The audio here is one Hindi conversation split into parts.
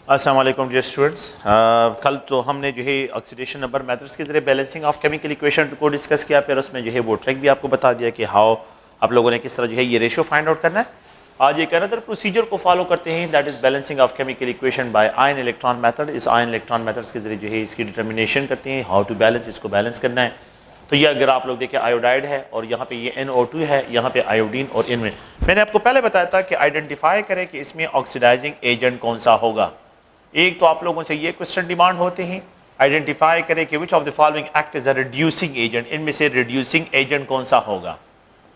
अस्सलाम वालेकुम डियर स्टूडेंट्स। कल तो हमने जो है ऑक्सीडेशन नंबर मेथड्स के जरिए बैलेंसिंग ऑफ केमिकल इक्वेशन को डिस्कस किया, फिर उसमें जो है वो ट्रिक भी आपको बता दिया कि हाउ आप लोगों ने किस तरह जो है ये रेशियो फाइंड आउट करना है। आज एक अनदर प्रोसीजर को फॉलो करते हैं, that is balancing of chemical equation by ion electron method. इस आयन इलेक्ट्रॉन मेथड्स के जरिए जो है इसकी डिटर्मिनेशन करते हैं, हाउ टू बैलेंस, इसको बैलेंस करना है। तो ये अगर आप लोग देखें आयोडाइड है और यहाँ पे ये NO2 है, यहाँ पे आयोडीन, और इनमें मैंने आपको पहले बताया था कि आइडेंटिफाई करें कि इसमें ऑक्सीडाइजिंग एजेंट कौन सा होगा। एक तो आप लोगों से ये क्वेश्चन डिमांड होते हैं, आइडेंटिफाई करें कि which of the following act as a reducing agent, इनमें से रिड्यूसिंग एजेंट कौन सा होगा।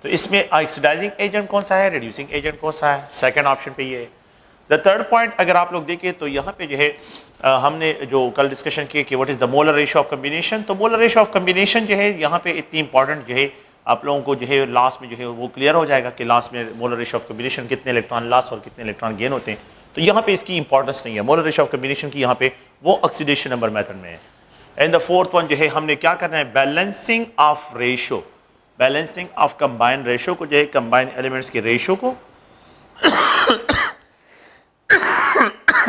तो इसमें ऑक्सीडाइजिंग एजेंट कौन सा है, रिड्यूसिंग एजेंट कौन सा है, सेकंड ऑप्शन पे ये है। द थर्ड पॉइंट अगर आप लोग देखें तो यहाँ पे जो है हमने जो कल डिस्कशन किया कि what is the molar ratio of combination. तो मोलर रेशियो ऑफ कम्बिनेशन जो है यहाँ पे इतनी इंपॉर्टेंट जो है आप लोगों को जो है लास्ट में जो है वो क्लियर हो जाएगा कि लास्ट में मोलर रेशियो ऑफ कम्बिनेशन कितने इलेक्ट्रॉन लॉस और कितने इलेक्ट्रॉन गेन होते हैं। तो यहाँ पे इसकी इंपॉर्टेंस नहीं है मोलर रेशियो ऑफ कम्बिनेशन की, यहाँ पे वो ऑक्सीडेशन नंबर मेथड में है। एंड द फोर्थ वन जो है हमने क्या करना है, balancing of ratio, balancing of combine ratio को जो है कंबाइन एलिमेंट्स के रेशियो को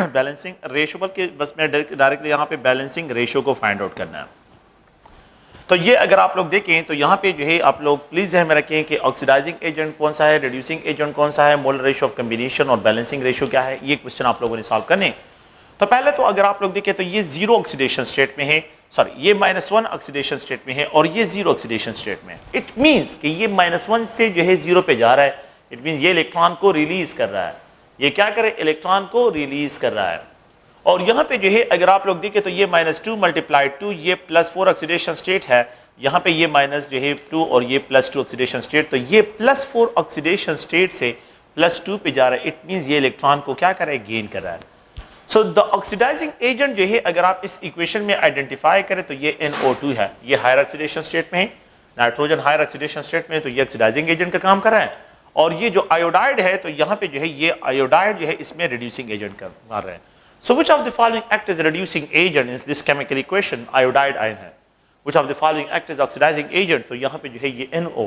बैलेंसिंग रेशियो बल्कि बस मैं डायरेक्टली यहाँ पे बैलेंसिंग रेशियो को फाइंड आउट करना है। तो ये अगर आप लोग देखें तो यहाँ पे जो है आप लोग प्लीज ध्यान में रखें कि ऑक्सीडाइजिंग एजेंट कौन सा है, रिड्यूसिंग एजेंट कौन सा है, मोलर रेशियो ऑफ कम्बिनेशन और बैलेंसिंग रेशियो क्या है, ये क्वेश्चन आप लोगों ने सॉल्व करने। तो पहले तो अगर आप लोग देखें तो ये जीरो ऑक्सीडेशन स्टेट में है, सॉरी ये -1 ऑक्सीडेशन स्टेट में है और ये जीरो ऑक्सीडेशन स्टेट में है। इट मीन्स कि ये -1 से जो है जीरो पे जा रहा है, इट मीन्स ये इलेक्ट्रॉन को रिलीज कर रहा है। ये क्या करे, इलेक्ट्रॉन को रिलीज कर रहा है। और यहाँ पे जो है अगर आप लोग देखें तो ये -2 × 2 ये +4 ऑक्सीडेशन स्टेट है, यहाँ पे ये -2 और ये +2 ऑक्सीडेशन स्टेट, तो ये +4 ऑक्सीडेशन स्टेट से +2 पे जा रहा है। इट मीन्स ये इलेक्ट्रॉन को क्या कर रहा है, गेन कर रहा है। सो द ऑक्सीडाइजिंग एजेंट जो है अगर आप इस इक्वेशन में आइडेंटिफाई करें तो ये NO2 है, ये हायर ऑक्सीडेशन स्टेट में है, नाइट्रोजन हायर ऑक्सीडेशन स्टेट में है, तो ये ऑक्सीडाइजिंग एजेंट का काम कर रहा है। और ये जो आयोडाइड है तो यहाँ पे जो है ये आयोडाइड जो है इसमें रिड्यूसिंग एजेंट का मार रहे हैं। So which of the following act is reducing agent in this chemical equation, iodide ion है। Which of the following act is oxidizing agent, तो यहाँ पे जो है ये NO,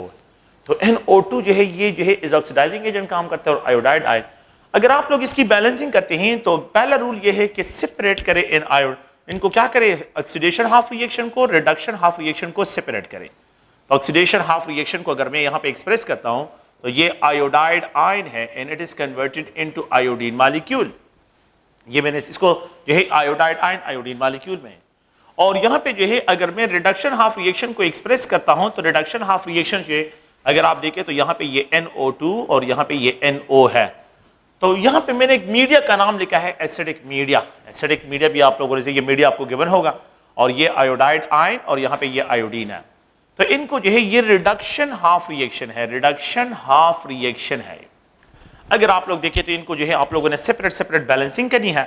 तो NO2 जो है ये जो है इज ऑक्सीडाइजिंग एजेंट काम करता है और आयोडाइड आयन। अगर आप लोग इसकी बैलेंसिंग करते हैं तो पहला रूल ये है कि सेपरेट करें इन आयोड, इनको क्या करें, ऑक्सीडेशन हाफ रिएक्शन को, रिडक्शन हाफ रिएक्शन को सेपरेट करें। तो ऑक्सीडेशन हाफ रिएक्शन को अगर मैं यहाँ पे एक्सप्रेस करता हूँ तो ये आयोडाइड आयन है and it is converted into iodine molecule. ये मैंने इसको जो है आयोडाइड आयन आयोडीन मॉलिक्यूल में। और यहाँ पे जो है अगर मैं रिडक्शन हाफ रिएक्शन को एक्सप्रेस करता हूँ तो रिडक्शन हाफ रिएक्शन जो है अगर आप देखें तो यहाँ पे ये NO2 और यहाँ पे ये NO है। तो यहाँ पे मैंने एक मीडिया का नाम लिखा है एसिडिक मीडिया। एसिडिक मीडिया भी आप लोगों ने, ये मीडिया आपको गिवन होगा, और ये आयोडाइड आयन और यहाँ पे ये आयोडीन है। तो इनको जो है ये रिडक्शन हाफ रिएक्शन है, रिडक्शन हाफ रिएक्शन है। अगर आप लोग देखें तो इनको जो है आप लोगों ने सेपरेट सेपरेट बैलेंसिंग करनी है।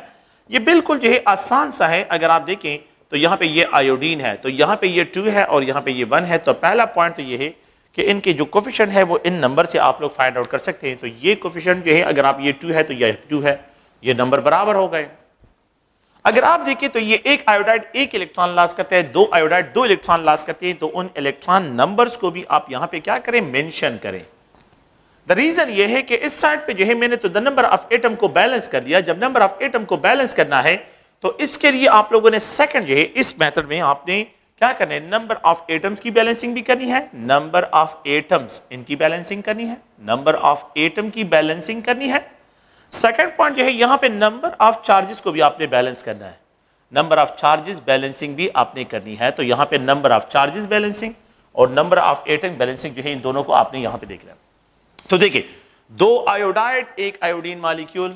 ये बिल्कुल जो है आसान सा है। अगर आप देखें तो यहाँ पे ये आयोडीन है, तो यहाँ पे ये 2 है और यहाँ पे ये 1 है। तो पहला पॉइंट तो ये है कि इनके जो कोफिशिएंट है वो इन नंबर से आप लोग फाइंड आउट कर सकते हैं। तो ये कोफिशिएंट जो है अगर आप ये 2 है तो ये 2 है, ये नंबर बराबर हो गए। अगर आप देखें तो ये एक आयोडाइड एक इलेक्ट्रॉन लॉस करता है, 2 आयोडाइड 2 इलेक्ट्रॉन लॉस करते हैं, तो उन इलेक्ट्रॉन नंबर्स को भी आप यहां पे क्या करें, मेंशन करें। द रीजन ये है कि इस साइड पे जो है मैंने तो द नंबर ऑफ एटम को बैलेंस कर दिया। जब नंबर ऑफ एटम को बैलेंस करना है तो इसके लिए आप लोगों ने सेकंड जो है इस मेथड में आपने क्या करना है, नंबर ऑफ एटम्स की बैलेंसिंग भी करनी है, नंबर ऑफ एटम्स इनकी बैलेंसिंग करनी है, नंबर ऑफ एटम की बैलेंसिंग करनी है। सेकंड पॉइंट जो है यहां पे नंबर ऑफ चार्जेस को भी आपने बैलेंस करना है, नंबर ऑफ चार्जेस बैलेंसिंग भी आपने करनी है। तो यहां पे नंबर ऑफ चार्जेस बैलेंसिंग और नंबर ऑफ एटम बैलेंसिंग जो है इन दोनों को आपने यहां पे देखना है। तो देखिए 2 आयोडाइड एक आयोडीन मॉलिक्यूल,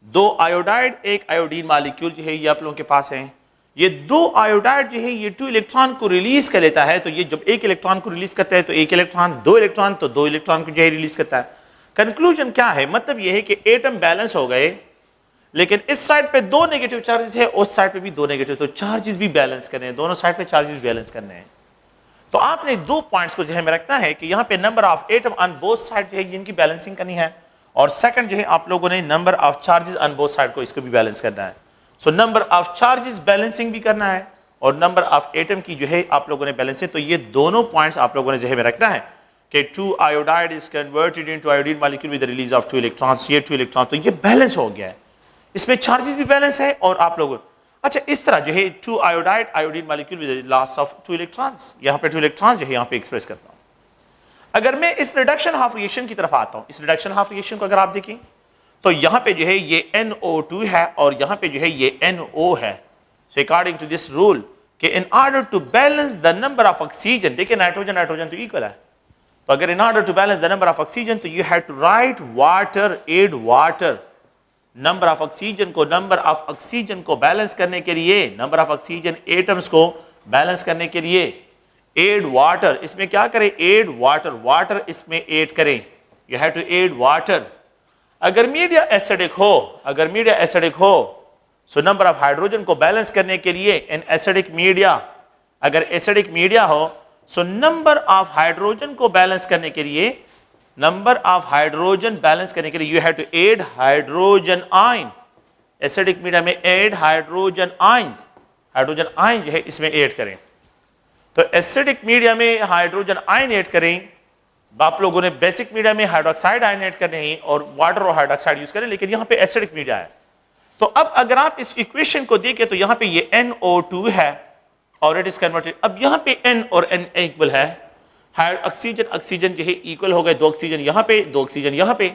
2 आयोडाइड एक आयोडीन मॉलिक्यूल जो है ये आप लोगों के पास है। ये 2 आयोडाइड जो है ये 2 इलेक्ट्रॉन को रिलीज कर लेता है। तो ये जब एक इलेक्ट्रॉन को रिलीज करता है तो एक इलेक्ट्रॉन, 2 इलेक्ट्रॉन तो 2 इलेक्ट्रॉन को जो है रिलीज करता है। कंक्लूजन क्या है, मतलब ये है कि एटम बैलेंस हो गए, लेकिन इस साइड पे 2 नेगेटिव चार्जेस है, उस साइड पे भी 2 नेगेटिव, तो चार्जेस भी बैलेंस करने हैं, दोनों साइड पे चार्जेस बैलेंस करने हैं। तो आपने 2 पॉइंट्स को ध्यान में रखना है कि यहाँ पे number of atom on both side जो है इनकी बैलेंसिंग करनी है, और सेकंड जो है आप लोगों ने number of charges on both side को इसको भी बैलेंस करना है। सो नंबर ऑफ चार्जेस बैलेंसिंग भी करना है और नंबर ऑफ एटम की जो है आप लोगों ने बैलेंसिंग। तो ये दोनों पॉइंट्स आप लोगों ने ध्यान में रखना है कि 2 iodide is converted into iodine molecule with the release of 2 electrons, ये 2 इलेक्ट्रॉन, तो ये बैलेंस हो गया है। इसमें चार्जेस भी बैलेंस है और आप लोग अच्छा इस तरह जो है 2 iodide iodine molecule with loss of 2 electrons, यहाँ पे 2 इलेक्ट्रॉन्स जो है यहाँ पे एक्सप्रेस करता हूँ। अगर मैं इस रिडक्शन हाफ रिएक्शन की तरफ आता हूँ, इस रिडक्शन हाफ रिएक्शन को अगर आप देखें तो यहाँ पे जो है ये NO2 है और यहाँ पे जो है ये NO है। So according to this rule कि in order to balance the number of oxygen, देखिए नाइट्रोजन नाइट्रोजन तो इक्वल है, तो अगर in order to balance the number of oxygen तो you have to write water add water. Number of oxygen को बैलेंस करने के लिए, नंबर ऑफ ऑक्सीजन एटम्स को बैलेंस करने के लिए एड वाटर, इसमें क्या करें एड वाटर, वाटर इसमें एड करें, you have to add water. अगर मीडिया एसिडिक हो सो नंबर ऑफ हाइड्रोजन को बैलेंस करने के लिए इन एसिडिक मीडिया, अगर एसिडिक मीडिया हो सो नंबर ऑफ हाइड्रोजन को बैलेंस करने के लिए, नंबर ऑफ हाइड्रोजन बैलेंस करने के लिए you have to add hydrogen ion. Acidic media में add hydrogen ions, hydrogen ion जो है इसमें ऐड करें। तो एसिडिक मीडिया में हाइड्रोजन आयन ऐड करें, आप लोगों ने बेसिक मीडिया में हाइड्रोक्साइड आयन ऐड करने हैं और वाटर और हाइड्रोक्साइड यूज करें, लेकिन यहां पे एसिडिक मीडिया है। तो अब अगर आप इस इक्वेशन को देखें तो यहां पे ये NO2 है और इट इज कन्वर्टेड, अब यहां पे N और N इक्वल है, ऑक्सीजन जो है इक्वल हो गए, 2 ऑक्सीजन यहां पे 2 ऑक्सीजन यहां पे,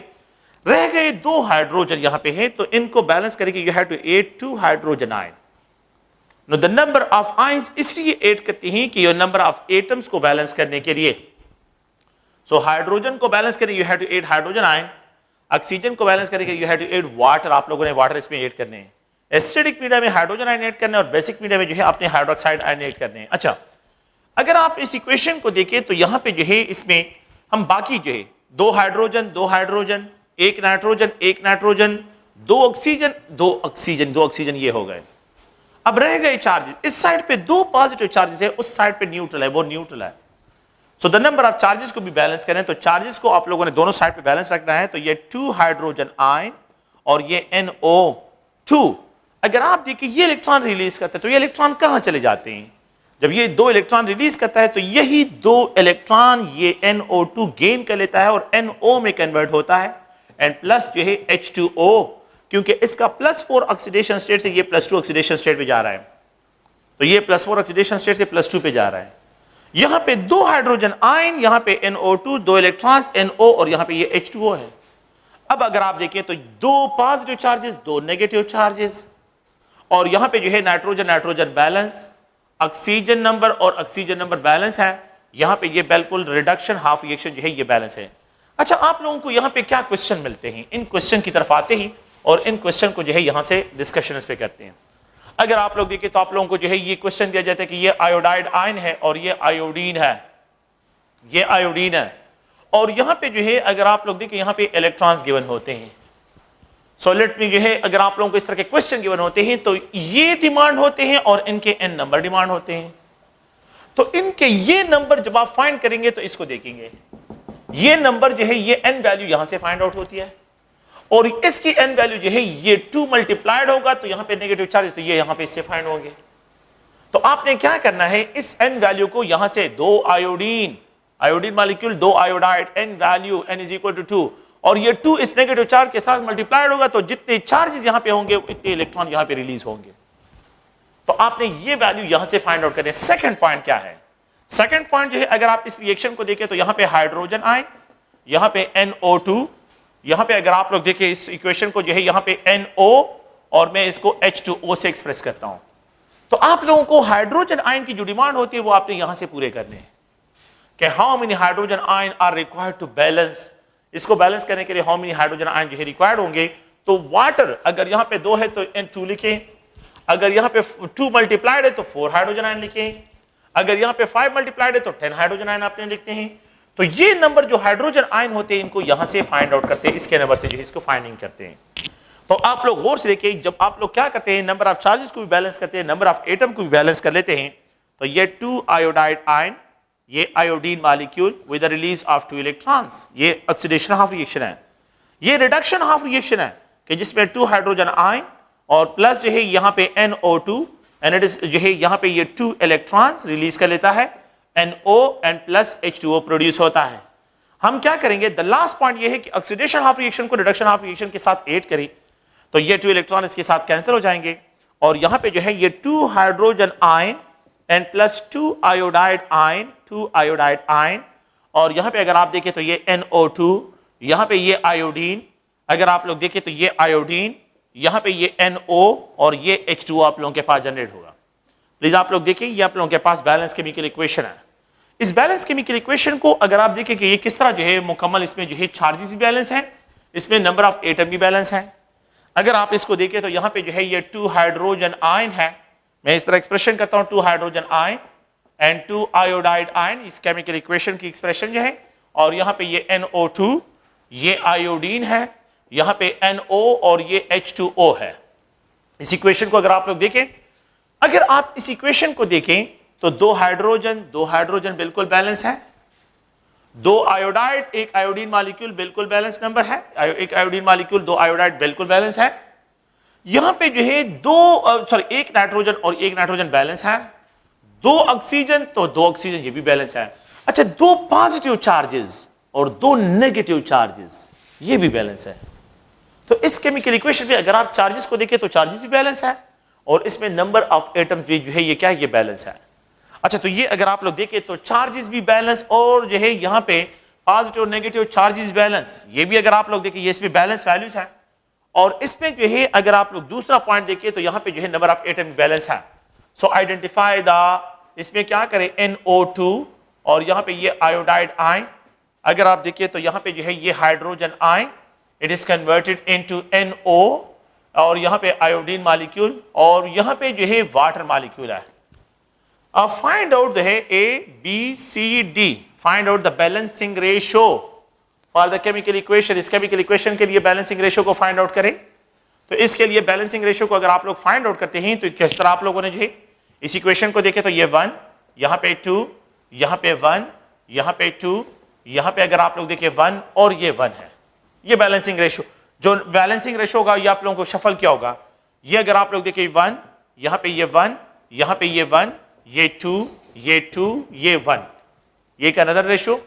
रह गए 2 हाइड्रोजन यहां पे है, तो इनको बैलेंस करके you have to add 2 hydrogen ion. No the number of ions इसलिए ऐड करते हैं कि ये नंबर ऑफ एटम्स को बैलेंस करने के लिए। सो हाइड्रोजन को बैलेंस करने you have to add hydrogen ion, oxygen को बैलेंस करके you have to add water, आप लोगों ने वाटर इसमें ऐड करने हैं। एसिडिक मीडिया में हाइड्रोजन आयन ऐड करने और बेसिक मीडिया में जो है आपने हाइड्रोक्साइड आयन ऐड करने हैं। अच्छा अगर आप इस इक्वेशन को देखें तो यहां पे जो है इसमें हम बाकी जो है 2 hydrogen 2 hydrogen, 1 nitrogen 1 nitrogen, 2 oxygen 2 oxygen 2 oxygen ये हो गए। अब रह गए चार्जेस, इस साइड पे 2 पॉजिटिव चार्जेस है, उस साइड पे न्यूट्रल है, वो न्यूट्रल है। So the number of charges को भी बैलेंस करें तो चार्जेस को आप लोगों ने दोनों साइड पे बैलेंस रखना है। तो ये 2 हाइड्रोजन आयन और ये NO2, अगर आप देखिए ये इलेक्ट्रॉन रिलीज करता है तो ये इलेक्ट्रॉन कहां चले जाते हैं, जब ये 2 इलेक्ट्रॉन रिलीज करता है तो यही 2 इलेक्ट्रॉन ये NO2 गेन कर लेता है और NO में कन्वर्ट होता है एंड प्लस जो है H2O, क्योंकि इसका +4 ऑक्सीडेशन स्टेट से ये +2 ऑक्सीडेशन स्टेट पे जा रहा है, तो ये +4 ऑक्सीडेशन स्टेट से +2 पे जा रहा है। यहां पे 2 हाइड्रोजन आयन, यहां पे NO2 2 इलेक्ट्रॉन्स NO और यहां पे ये H2O है। अब अगर आप देखें तो 2 पॉजिटिव चार्जेस 2 नेगेटिव चार्जेस और यहां पे जो है nitrogen nitrogen balance, oxygen number और ऑक्सीजन नंबर बैलेंस है, यहां पे ये बिल्कुल रिडक्शन हाफ रिएक्शन जो है ये बैलेंस है। अच्छा आप लोगों को यहां पे क्या क्वेश्चन मिलते हैं, इन क्वेश्चन की तरफ आते ही और इन क्वेश्चन को जो है यहां से डिस्कशन इस पे करते हैं। अगर आप लोग देखें तो आप लोगों को जो है ये क्वेश्चन दिया जाता है कि ये आयोडाइड आयन है और ये आयोडीन है, ये आयोडीन है और यहां पे जो है अगर आप लोग देखें यहां पे इलेक्ट्रॉन्स गिवन होते हैं। सो लेट मी जो है अगर आप लोगों को इस तरह के क्वेश्चन गिवन होते हैं तो ये डिमांड होते हैं और इनके n नंबर डिमांड होते हैं। तो इनके ये नंबर जब आप फाइंड करेंगे तो इसको देखेंगे, ये नंबर जो है ये n वैल्यू यहां से फाइंड आउट होती है और इसकी n वैल्यू जो है ये 2 मल्टीप्लाइड होगा तो यहां पे नेगेटिव चार्ज, तो ये यहां पे इससे फाइंड होंगे। तो आपने क्या करना है, इस n वैल्यू को यहां से 2 iodine, iodine molecule 2 iodide, n value n is equal to 2 और ये 2 इस नेगेटिव चार्ज के साथ मल्टीप्लाइड होगा तो जितने चार्जेस यहां पे होंगे उतने इलेक्ट्रॉन यहां पे रिलीज होंगे। तो आपने ये वैल्यू यहां से फाइंड आउट करनी है। सेकंड पॉइंट क्या है, सेकंड पॉइंट जो है अगर आप इस रिएक्शन को देखें तो यहां पे हाइड्रोजन आयन, यहां पे NO2, यहां पे अगर आप लोग देखें इस इक्वेशन को जो है यहां पे NO और मैं इसको H2O से एक्सप्रेस करता हूं। तो आप लोगों को हाइड्रोजन आयन की जो डिमांड होती है वो आपने यहां से पूरे करने हैं कि how many hydrogen ion are required to balance, इसको बैलेंस करने के लिए हाउ मेनी हाइड्रोजन आयन जो है रिक्वायर्ड होंगे। तो वाटर अगर यहां पे 2 है तो N2 लिखें, अगर यहां पे 2 मल्टीप्लाइड है तो 4 हाइड्रोजन आयन लिखें, अगर यहां पे 5 मल्टीप्लाइड है तो 10 हाइड्रोजन आयन आपने लिखते हैं। तो ये नंबर जो हाइड्रोजन आयन होते हैं इनको यहां से फाइंड आउट करते हैं, इसके नंबर से जो है इसको फाइंडिंग करते हैं। तो आप लोग गौर से देखिए, जब आप लोग क्या करते हैं नंबर ऑफ चार्जेस को भी बैलेंस करते हैं, नंबर ऑफ एटम को भी बैलेंस कर लेते हैं। तो ये 2 आयोडाइड आयन, ये iodine molecule with the release of 2 electrons, ये ऑक्सीडेशन हाफ रिएक्शन है। ये रिडक्शन हाफ रिएक्शन है कि जिसमें 2 हाइड्रोजन आयन और प्लस जो है यहां पे NO2 एंड इट इज जो है यहां पे ये 2 इलेक्ट्रॉन्स रिलीज कर लेता है, NO and plus H2O produce होता है। हम क्या करेंगे, द लास्ट पॉइंट ये है कि ऑक्सीडेशन हाफ रिएक्शन को रिडक्शन हाफ रिएक्शन के साथ ऐड करें तो ये 2 इलेक्ट्रॉन इसके साथ कैंसिल हो जाएंगे और यहां पे जो है ये 2 hydrogen ion and plus 2 iodide ion, 2 iodide ion, और यहां पे अगर आप देखें तो ये NO2, यहां पे ये आयोडीन, अगर आप लोग देखें तो ये आयोडीन, यहां पे ये NO और ये H2O आप लोगों के पास जनरेट होगा। प्लीज आप लोग देखें ये आप लोगों के पास बैलेंस केमिकल इक्वेशन है। इस बैलेंस केमिकल इक्वेशन को अगर आप देखें कि ये किस तरह जो है मुकम्मल, इसमें जो है चार्जेस भी बैलेंस है, इसमें नंबर ऑफ एटम भी बैलेंस है। अगर आप इसको देखें तो यहां पे जो है ये 2 हाइड्रोजन आयन है, मैं इस तरह एक्सप्रेशन करता हूं 2 hydrogen ion and 2 iodide ion, इस केमिकल इक्वेशन की एक्सप्रेशन जो है, और यहां पे ये NO2, ये आयोडीन है, यहां पे NO और ये H2O है। इस इक्वेशन को अगर आप लोग देखें, अगर आप इस इक्वेशन को देखें तो 2 हाइड्रोजन बिल्कुल बैलेंस है, 2 आयोडाइड, एक आयोडीन मॉलिक्यूल बिल्कुल बैलेंस नंबर है, एक आयोडीन मॉलिक्यूल 2 आयोडाइड बिल्कुल बैलेंस है। यहां पे जो है एक नाइट्रोजन और एक नाइट्रोजन बैलेंस है, 2 ऑक्सीजन तो 2 ऑक्सीजन ये भी बैलेंस है। अच्छा, 2 पॉजिटिव चार्जेस और 2 नेगेटिव चार्जेस ये भी बैलेंस है। तो इस केमिकल इक्वेशन में अगर आप चार्जेस को देखें तो चार्जेस भी बैलेंस है और इसमें नंबर ऑफ एटम्स भी जो है ये क्या है, ये बैलेंस है। अच्छा, तो ये अगर आप लोग देखें तो चार्जेस भी बैलेंस और जो है यहाँ पे पॉजिटिव और नेगेटिव चार्जेस बैलेंस, ये भी अगर आप लोग देखें ये इसमें बैलेंस वैल्यूज है। और इसमें जो है अगर आप लोग दूसरा पॉइंट देखें तो यहाँ पे जो है नंबर ऑफ एटम बैलेंस है। सो आइडेंटिफाई द, इसमें क्या करें NO2 और यहाँ पे ये आयोडाइड आयन, अगर आप देखिए तो यहाँ पे जो है ये hydrogen ion, it is converted into NO और यहाँ पे आयोडीन मॉलिक्यूल और यहाँ पे जो है वाटर मॉलिक्यूल है। अब फाइंड आउट है ABCD, find out the balancing ratio for the chemical equation. इस केमिकल इक्वेशन के लिए बैलेंसिंग रेशियो को फाइंड आउट करें। तो इसके लिए बैलेंसिंग रेशियो को अगर आप लोग फाइंड आउट करते हैं तो किस तरह आप लोगों ने जो है इस इक्वेशन को देखे तो ये 1, यहाँ पे 2, यहाँ पे 1, यहाँ पे 2, यहाँ पे अगर आप लोग देखें 1 और ये 1 है, ये बैलेंसिंग रेशियो। जो बैलेंसिंग रेशियो होगा ये आप लोगों को शफल क्या होगा, ये अगर आप लोग देखें 1, यहाँ पे ये 1, यहाँ पे ये 1, ये 2, ये 2, ये 1, ये एक अनदर रेशियो।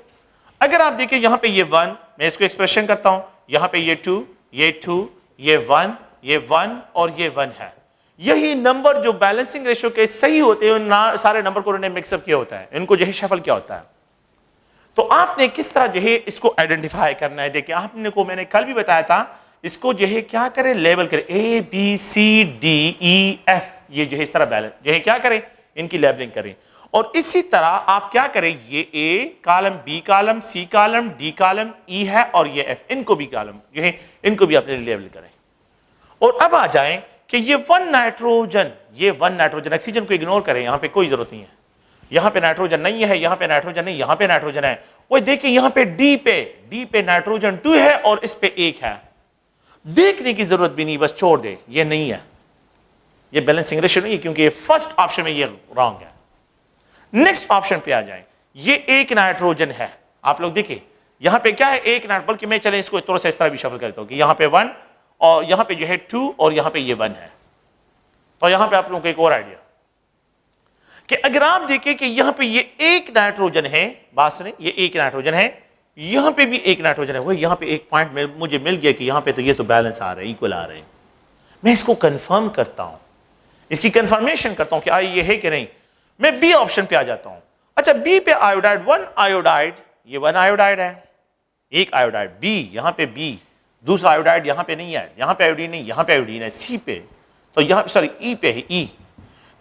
अगर आप देखें यहाँ पे ये 1, मैं इसको एक्सप्रेशन करता हूं, यहाँ पे ये 2, ये 2, ये 1, ये 1 और ये 1 है। यही नंबर जो बैलेंसिंग रेशियो के सही होते हैं उन सारे नंबर को उन्होंने मिक्सअप किया होता है, इनको जो है शफल क्या होता है। तो आपने किस तरह जो है इसको आइडेंटिफाई करना है, देखिए आपने को मैंने कल भी बताया था, इसको जो है क्या करें, लेबल करें ABCDEF, ये जो है इस तरह बैलेंस जो है क्या करें, इनकी लेबलिंग करें। और इसी तरह आप क्या करें, ये A column, B column, C column, D column, E है और ये F, इनको भी कॉलम जो है इनको भी अपने लेबल करें। और अब आ जाएं कि ये 1 नाइट्रोजन, ये 1 नाइट्रोजन, ऑक्सीजन को इग्नोर करें, यहां पे कोई जरूरत नहीं है, यहां पे नाइट्रोजन नहीं है, यहां पे नाइट्रोजन नहीं, यहां पे नाइट्रोजन है। वो देखिए यहां पे डी पे नाइट्रोजन 2 है और इस पे 1 है, देखने की जरूरत भी नहीं, बस छोड़ दे, ये नहीं है, ये बैलेंसिंग रेशियो नहीं है, क्योंकि फर्स्ट ऑप्शन में ये रॉन्ग है। नेक्स्ट ऑप्शन पे आ जाएं, ये 1 नाइट्रोजन है, आप लोग देखिए यहां पे क्या है, 1 नाइट्रोजन, बल्कि मैं चले इसको थोड़ा सा इस तरह भी शफल करता हूं कि यहां पे 1 और यहां पे जो है 2 और यहां पे ये 1 है। तो यहां पे आप लोगों को एक और आइडिया कि अगर आप देखें कि यहां पे ये 1 नाइट्रोजन है, बात सुने, ये 1 नाइट्रोजन है, यहां पे भी 1 नाइट्रोजन है, वो यहां पे एक पॉइंट में मुझे मिल गया कि यहां पे तो ये तो बैलेंस आ रहे हैं, इक्वल आ रहे हैं। मैं इसको कंफर्म करता हूं, इसकी कंफर्मेशन करता हूं कि आई ये है कि नहीं। मैं बी ऑप्शन पे आ जाता हूं। अच्छा, बी पे आयोडाइड, 1 आयोडाइड, ये 1 आयोडाइड है, 1 आयोडाइड, बी यहां पे बी, दूसरा आयोडाइड यहां पे नहीं है, यहां पे आयोडीन नहीं, यहां पे आयोडीन है। सी पे तो यहां सॉरी ई पे है, ई,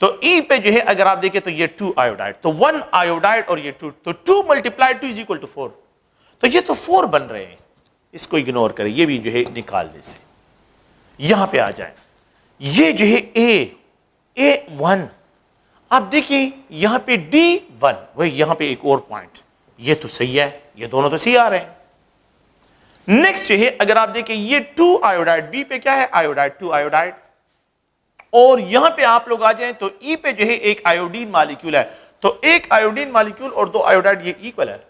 तो ई पे जो है अगर आप देखें तो ये 2 आयोडाइड, तो 1 आयोडाइड और ये 2, तो 2 मल्टीप्लाइड 2 इज इक्वल टू 4, तो ये तो 4 बन रहे हैं, इसको इग्नोर करें, ये भी जो है निकाल दे से। यहां पे आ जाए, ये जो है A1, आप देखिए यहां पे D1, वही यहां पे एक और पॉइंट, ये तो सही है, ये दोनों तो सही आ रहे हैं। नेक्स्ट जो है अगर आप देखें ये 2 आयोडाइड, बी पे क्या है आयोडाइड, 2 आयोडाइड, और यहां पे आप लोग आ जाएं तो ई पे जो है एक आयोडीन मॉलिक्यूल है, तो एक आयोडीन मॉलिक्यूल और 2 आयोडाइड ये इक्वल है।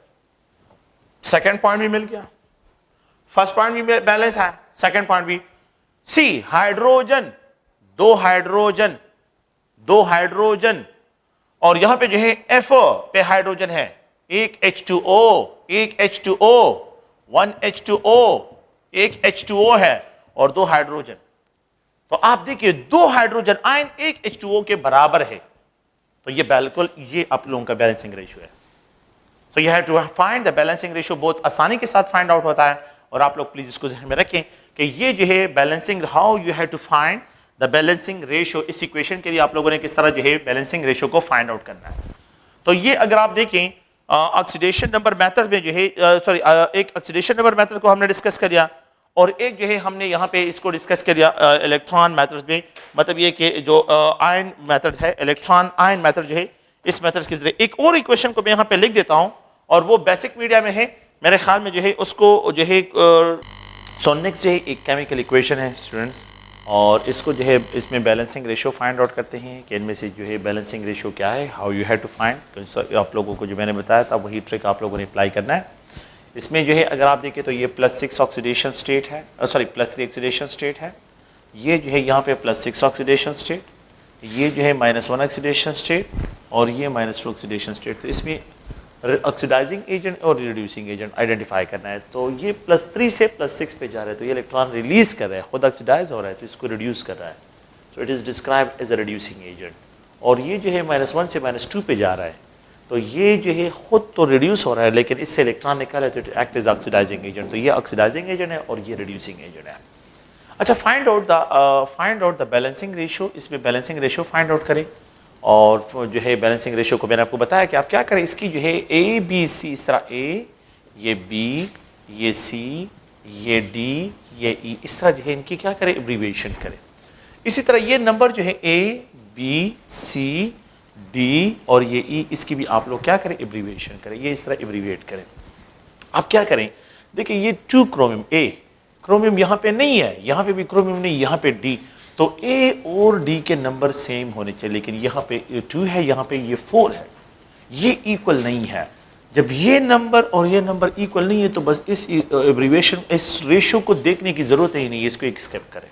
सेकंड पॉइंट भी मिल गया, फर्स्ट पॉइंट भी बैलेंस है, सेकंड पॉइंट भी। सी हाइड्रोजन, 2 हाइड्रोजन, 2 हाइड्रोजन, और यहां पे जो है F पे हाइड्रोजन है, एक H2O, एक H2O, 1 H2O, एक H2O है और 2 हाइड्रोजन। तो आप देखिए 2 हाइड्रोजन आयन एक H2O के बराबर है, तो ये बिल्कुल ये आप लोगों का बैलेंसिंग रेशियो है। So you have to find the balancing ratio, बहुत आसानी के साथ फाइंड आउट होता है। और आप लोग प्लीज इसको ध्यान में रखें कि ये जो है balancing, how you have to find the balancing ratio, इस इक्वेशन के लिए आप लोगों ने किस तरह जो है बैलेंसिंग रेशियो को फाइंड आउट करना है। तो ये अगर आप देखें ऑक्सीडेशन नंबर मेथड में जो है एक ऑक्सीडेशन नंबर मेथड को हमने डिस्कस कर लिया, और एक जो है हमने यहाँ पे इसको डिस्कस कर लिया इलेक्ट्रॉन मेथड में, मतलब ये कि जो आयन मेथड है, इलेक्ट्रॉन आयन मेथड जो है, इस मेथड के जरिए एक और इक्वेशन को मैं यहाँ पे लिख देता हूँ, और वो बेसिक मीडिया में है मेरे ख्याल में जो है उसको जो है सो नेक्स्ट जो है एक केमिकल इक्वेशन है स्टूडेंट्स, और इसको जो है इसमें बैलेंसिंग रेशियो फाइंड आउट करते हैं कि इनमें से जो है बैलेंसिंग रेशियो क्या है, how you have to find. आप लोगों को जो मैंने बताया था वही ट्रिक आप लोगों ने अप्लाई करना है। इसमें जो है अगर आप देखें तो ये +6 ऑक्सीडेशन स्टेट है, सॉरी +3 ऑक्सीडेशन स्टेट है, ये जो है यहाँ पे +6 ऑक्सीडेशन स्टेट, ये जो है -1 ऑक्सीडेशन स्टेट, और ये -2 ऑक्सीडेशन स्टेट। तो इसमें ऑक्सीडाइजिंग एजेंट और रिड्यूसिंग एजेंट आइडेंटिफाई करना है। तो ये +3 से +6 पे जा रहा है, तो ये इलेक्ट्रॉन रिलीज कर रहा है, खुद ऑक्सीडाइज हो रहा है, तो इसको रिड्यूस कर रहा है, तो it is described as a reducing agent. और ये जो है -1 से -2 पे जा रहा है, तो ये जो है खुद तो रिड्यूस हो रहा है, लेकिन इससे इलेक्ट्रॉन निकल है, तो it act as oxidizing agent. तो ये ऑक्सीडाइजिंग एजेंट है और ये रिड्यूसिंग एजेंट है। अच्छा, find out the balancing ratio, इसमें बैलेंसिंग रेशियो फाइंड आउट करें। और जो है बैलेंसिंग रेशियो को मैंने आपको बताया कि आप क्या करें, इसकी जो है A B C, इस तरह A, ये B, ये C, ये D, ये E, इस तरह जो है इनकी क्या करें, एब्रीविएशन करें। इसी तरह ये नंबर जो है A B C D और ये E, इसकी भी आप लोग क्या करें, एब्रीविएशन करें, ये इस तरह एब्रीविएट करें। आप क्या करें, देखिए ये 2 क्रोमियम A, क्रोमियम यहाँ पे नहीं है, यहाँ पे भी क्रोमियम नहीं, यहाँ पे D, तो A और D के नंबर सेम होने चाहिए, लेकिन यहाँ पे 2 है, यहाँ पे ये 4 है, ये इक्वल नहीं है। जब ये नंबर और ये नंबर इक्वल नहीं है तो बस इस एब्रीविएशन, इस रेशियो को देखने की जरूरत ही नहीं है, इसको एक स्किप करें।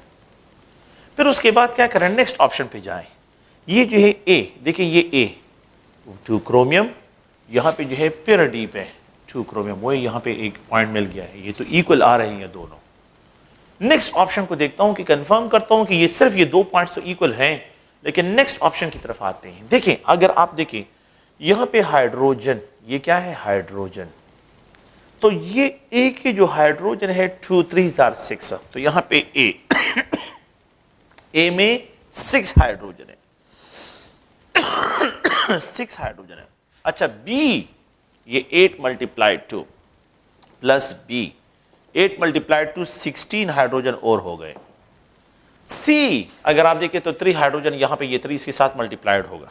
फिर उसके बाद क्या करें, नेक्स्ट ऑप्शन पे जाएं। ये जो है A, देखिए ये A 2 क्रोमियम, यहाँ पे जो है फिर D पे 2 क्रोमियम, वो यहाँ पे एक पॉइंट मिल गया है, ये तो इक्वल आ रहे हैं दोनों। नेक्स्ट ऑप्शन को देखता हूं कि कंफर्म करता हूं कि ये सिर्फ ये 2 पॉइंट्स तो इक्वल हैं, लेकिन नेक्स्ट ऑप्शन की तरफ आते हैं। देखें, अगर आप देखें यहां पे हाइड्रोजन, ये क्या है, हाइड्रोजन, तो ये A के जो हाइड्रोजन है 2 3 are 6, तो यहां पे A में 6 हाइड्रोजन है 6 हाइड्रोजन है। अच्छा, B, ये 8 × 2 प्लस B, 8 × 2 16 हाइड्रोजन और हो गए। C अगर आप देखें तो 3 हाइड्रोजन, यहाँ पे ये 3 इसके साथ मल्टीप्लाइड होगा,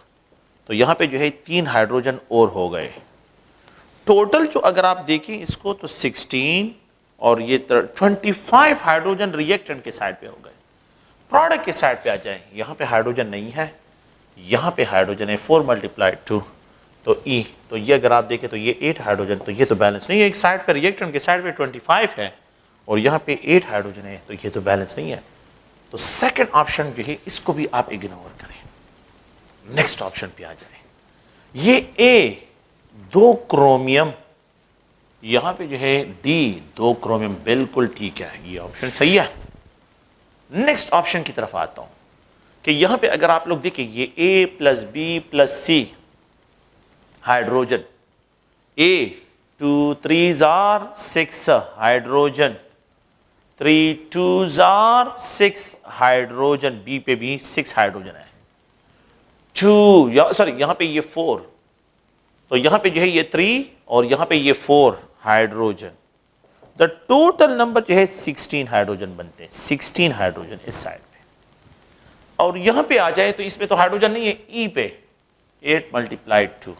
तो यहाँ पे जो है 3 हाइड्रोजन और हो गए। टोटल जो अगर आप देखें इसको तो 16 और ये 25 हाइड्रोजन रिएक्टेंट के साइड पे हो गए। प्रोडक्ट के साइड पे आ जाए, यहाँ पे हाइड्रोजन नहीं है, यहाँ पे हाइड्रोजन है 4 × 2, तो E, तो ये अगर आप देखें तो ये 8 हाइड्रोजन, तो ये तो बैलेंस नहीं है, एक साइड पे रिएक्टेंट के साइड पे 25 है और यहाँ पे 8 हाइड्रोजन है, तो ये तो बैलेंस नहीं है। तो सेकंड ऑप्शन जो है इसको भी आप इग्नोर करें, नेक्स्ट ऑप्शन पे आ जाए। ये A 2 क्रोमियम, यहाँ पे जो है D 2 क्रोमियम, बिल्कुल ठीक है, ये ऑप्शन सही है। नेक्स्ट ऑप्शन की तरफ आता हूं कि यहाँ पे अगर आप लोग देखें ये A + B + C hydrogen, A 2 3 are 6 hydrogen, 3 2 are 6 hydrogen, B पे भी 6 हाइड्रोजन है, 2 सॉरी यहाँ पे ये 4, तो यहाँ पे जो है ये 3 और यहाँ पे ये 4 हाइड्रोजन, द टोटल नंबर जो है 16 हाइड्रोजन बनते हैं, 16 हाइड्रोजन इस साइड पे। और यहाँ पे आ जाए तो इसमें तो हाइड्रोजन नहीं है, E पे 8 × 2,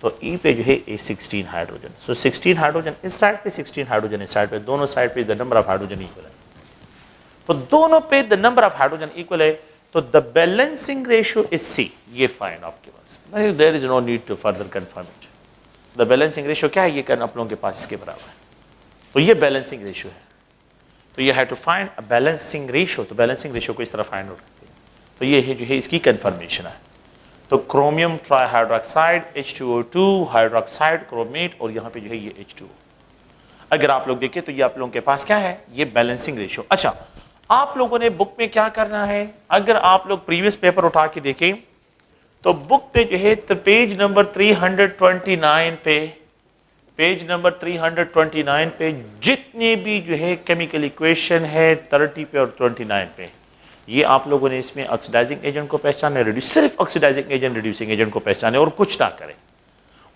तो E पे जो है 16 हाइड्रोजन, सो 16 हाइड्रोजन इस साइड पे, 16 हाइड्रोजन इस साइड पे, दोनों साइड पे the number of hydrogen equal है, तो दोनों पे the number of hydrogen equal है, तो the balancing ratio is C, ये फाइन आपके पास, there is no need to further confirm it. The balancing ratio क्या है, ये करना आप लोगों के पास इसके बराबर है, तो ये बैलेंसिंग रेशियो है, तो ये have to find a balancing ratio, तो बैलेंसिंग रेशियो को इस तरह फाइंड आउट करते हैं, तो ये है जो है इसकी कंफर्मेशन है। तो chromium trihydroxide H2O2 hydroxide chromate, और यहाँ पे जो है ये H2O। अगर आप लोग देखें तो ये आप लोगों के पास क्या है, ये बैलेंसिंग रेशियो। अच्छा, आप लोगों ने बुक में क्या करना है, अगर आप लोग प्रीवियस पेपर उठा के देखें तो बुक पे जो है तो पेज नंबर 329 पे, पेज नंबर 329 पे जितने भी जो है केमिकल इक्वेशन है 30 पे और 29 पे, ये आप लोगों ने इसमें ऑक्सीडाइजिंग एजेंट को पहचाना है, सिर्फ ऑक्सीडाइजिंग एजेंट रिड्यूसिंग एजेंट को पहचाने और कुछ ना करें।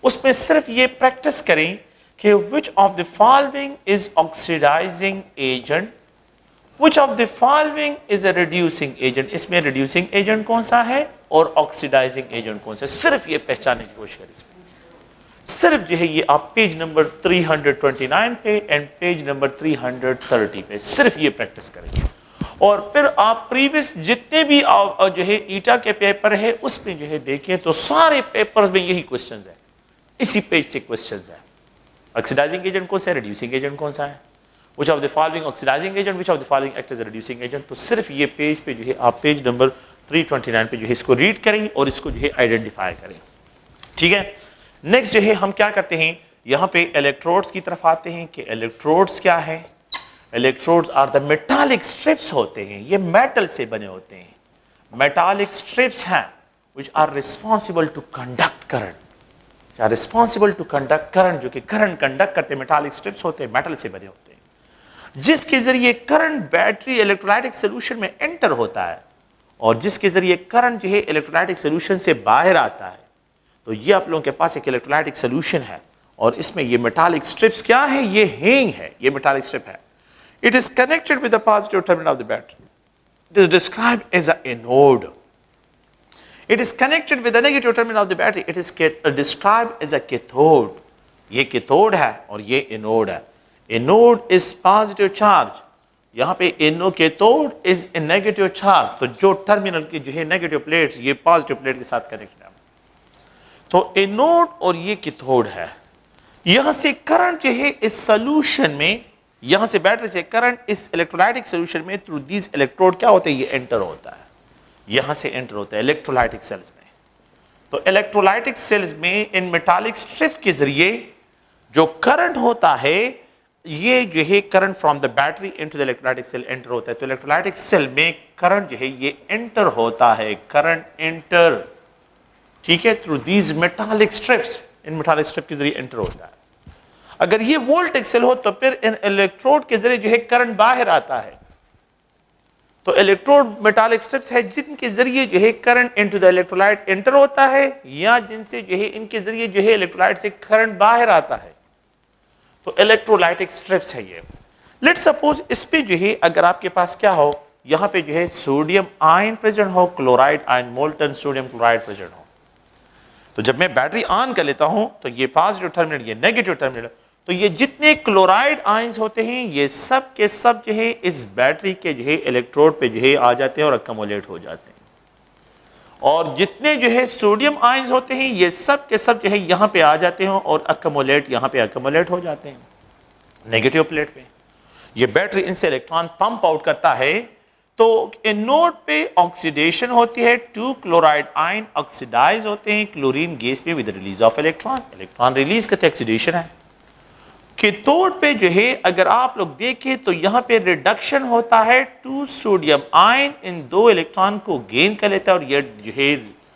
उसमें सिर्फ ये प्रैक्टिस करें कि which of the following is oxidizing agent, which of the following is a reducing agent, इसमें रिड्यूसिंग एजेंट कौन सा है और ऑक्सीडाइजिंग एजेंट कौन सा है, सिर्फ ये पहचानने की कोशिश करें। इसमें सिर्फ जो है ये आप पेज नंबर 329 पे एंड पेज नंबर 330 पे सिर्फ ये प्रैक्टिस करेंगे और फिर आप प्रीवियस जितने भी जो है ईटा के पेपर है उसमें जो है देखें तो सारे पेपर्स में यही क्वेश्चंस है, इसी पेज से क्वेश्चंस है। ऑक्सीडाइजिंग एजेंट कौन सा है, रिड्यूसिंग एजेंट कौन सा है, which of the following oxidizing agent, which of the following act as a reducing agent. तो सिर्फ ये पेज पे जो है आप पेज नंबर 329 पे जो है इसको रीड करें और इसको जो है आइडेंटिफाई करें। ठीक है, नेक्स्ट जो है हम क्या करते हैं, यहाँ पे इलेक्ट्रोड्स की तरफ आते हैं कि इलेक्ट्रोड्स क्या है। Electrodes are the metallic strips होते हैं, ये मेटल से बने होते हैं, मेटालिक स्ट्रिप्स हैं which are responsible to conduct current, are responsible to conduct current, जो कि करंट कंडक्ट करते मेटालिक स्ट्रिप्स होते हैं, मेटल से बने होते हैं, जिसके जरिए करंट बैटरी इलेक्ट्रोलाइटिक सोल्यूशन में एंटर होता है और जिसके जरिए करंट जो है इलेक्ट्रोलाइटिक सोल्यूशन से बाहर आता है। तो ये आप लोगों के पास एक इलेक्ट्रोलाइटिक सोल्यूशन है और इसमें ये मेटालिक स्ट्रिप्स क्या है, ये हैंग है, ये मेटालिक स्ट्रिप है। It is connected with the positive terminal of the battery, it is described as a anode. It is connected with the negative terminal of the battery, it is described as a cathode. ये कैथोड है और ये एनोड है। एनोड इज पॉजिटिव चार्ज, यहाँ पे एनो cathode is a negative charge, तो जो टर्मिनल की जो है नेगेटिव प्लेट्स ये पॉजिटिव प्लेट के साथ कनेक्टेड है। तो एनोड और ये कैथोड है, यहां से करंट जो है इस सॉल्यूशन में, यहां से बैटरी से करंट इस इलेक्ट्रोलाइटिक सॉल्यूशन में थ्रू दीज इलेक्ट्रोड क्या होते हैं, ये एंटर होता है, यहां से एंटर होता है इलेक्ट्रोलाइटिक सेल्स में। तो इलेक्ट्रोलाइटिक सेल्स में इन मेटालिक स्ट्रिप के जरिए जो करंट होता है, ये जो है current from the battery into the electrolytic cell enter होता है। तो इलेक्ट्रोलाइटिक सेल में करंट जो है ये एंटर होता है, करंट एंटर, ठीक है, through these metallic strips, in metallic strip के जरिए एंटर होता है। अगर ये वोल्टेज सेल हो तो फिर इन इलेक्ट्रोड के जरिए जो है करंट बाहर आता है। तो इलेक्ट्रोड मेटालिक स्ट्रिप्स है जिनके जरिए जो है current into the electrolyte enter होता है या जिनसे जो है इनके जरिए जो है इलेक्ट्रोलाइट से करंट बाहर आता है। तो इलेक्ट्रोलाइटिक स्ट्रिप्स है ये। लेट्स सपोज इस पे जो है अगर आपके पास क्या हो, यहां पे जो है सोडियम आयन प्रेजेंट हो, chloride ion, molten sodium chloride present हो, तो जब मैं बैटरी ऑन कर लेता हूं तो ये पॉजिटिव टर्मिनल, ये नेगेटिव टर्मिनल, तो ये जितने क्लोराइड आयंस होते हैं ये सब के सब जो है इस बैटरी के जो है इलेक्ट्रोड पे जो है आ जाते हैं और अक्यूमुलेट हो जाते हैं, और जितने जो है सोडियम आयंस होते हैं ये सब के सब जो है यहां पे आ जाते हैं और अक्यूमुलेट, यहां पे अक्यूमुलेट हो जाते हैं नेगेटिव प्लेट पे। ये बैटरी इनसे इलेक्ट्रॉन पंप आउट करता है, तो एनोड पे ऑक्सीडेशन होती है, 2 क्लोराइड आयन ऑक्सीडाइज होते हैं क्लोरीन गैस पे with release of electron, electron release करते ऑक्सीडेशन है। कैथोड पे जो है अगर आप लोग देखें तो यहां पे रिडक्शन होता है, 2 सोडियम आयन इन 2 इलेक्ट्रॉन को गेन कर लेता है और ये जो है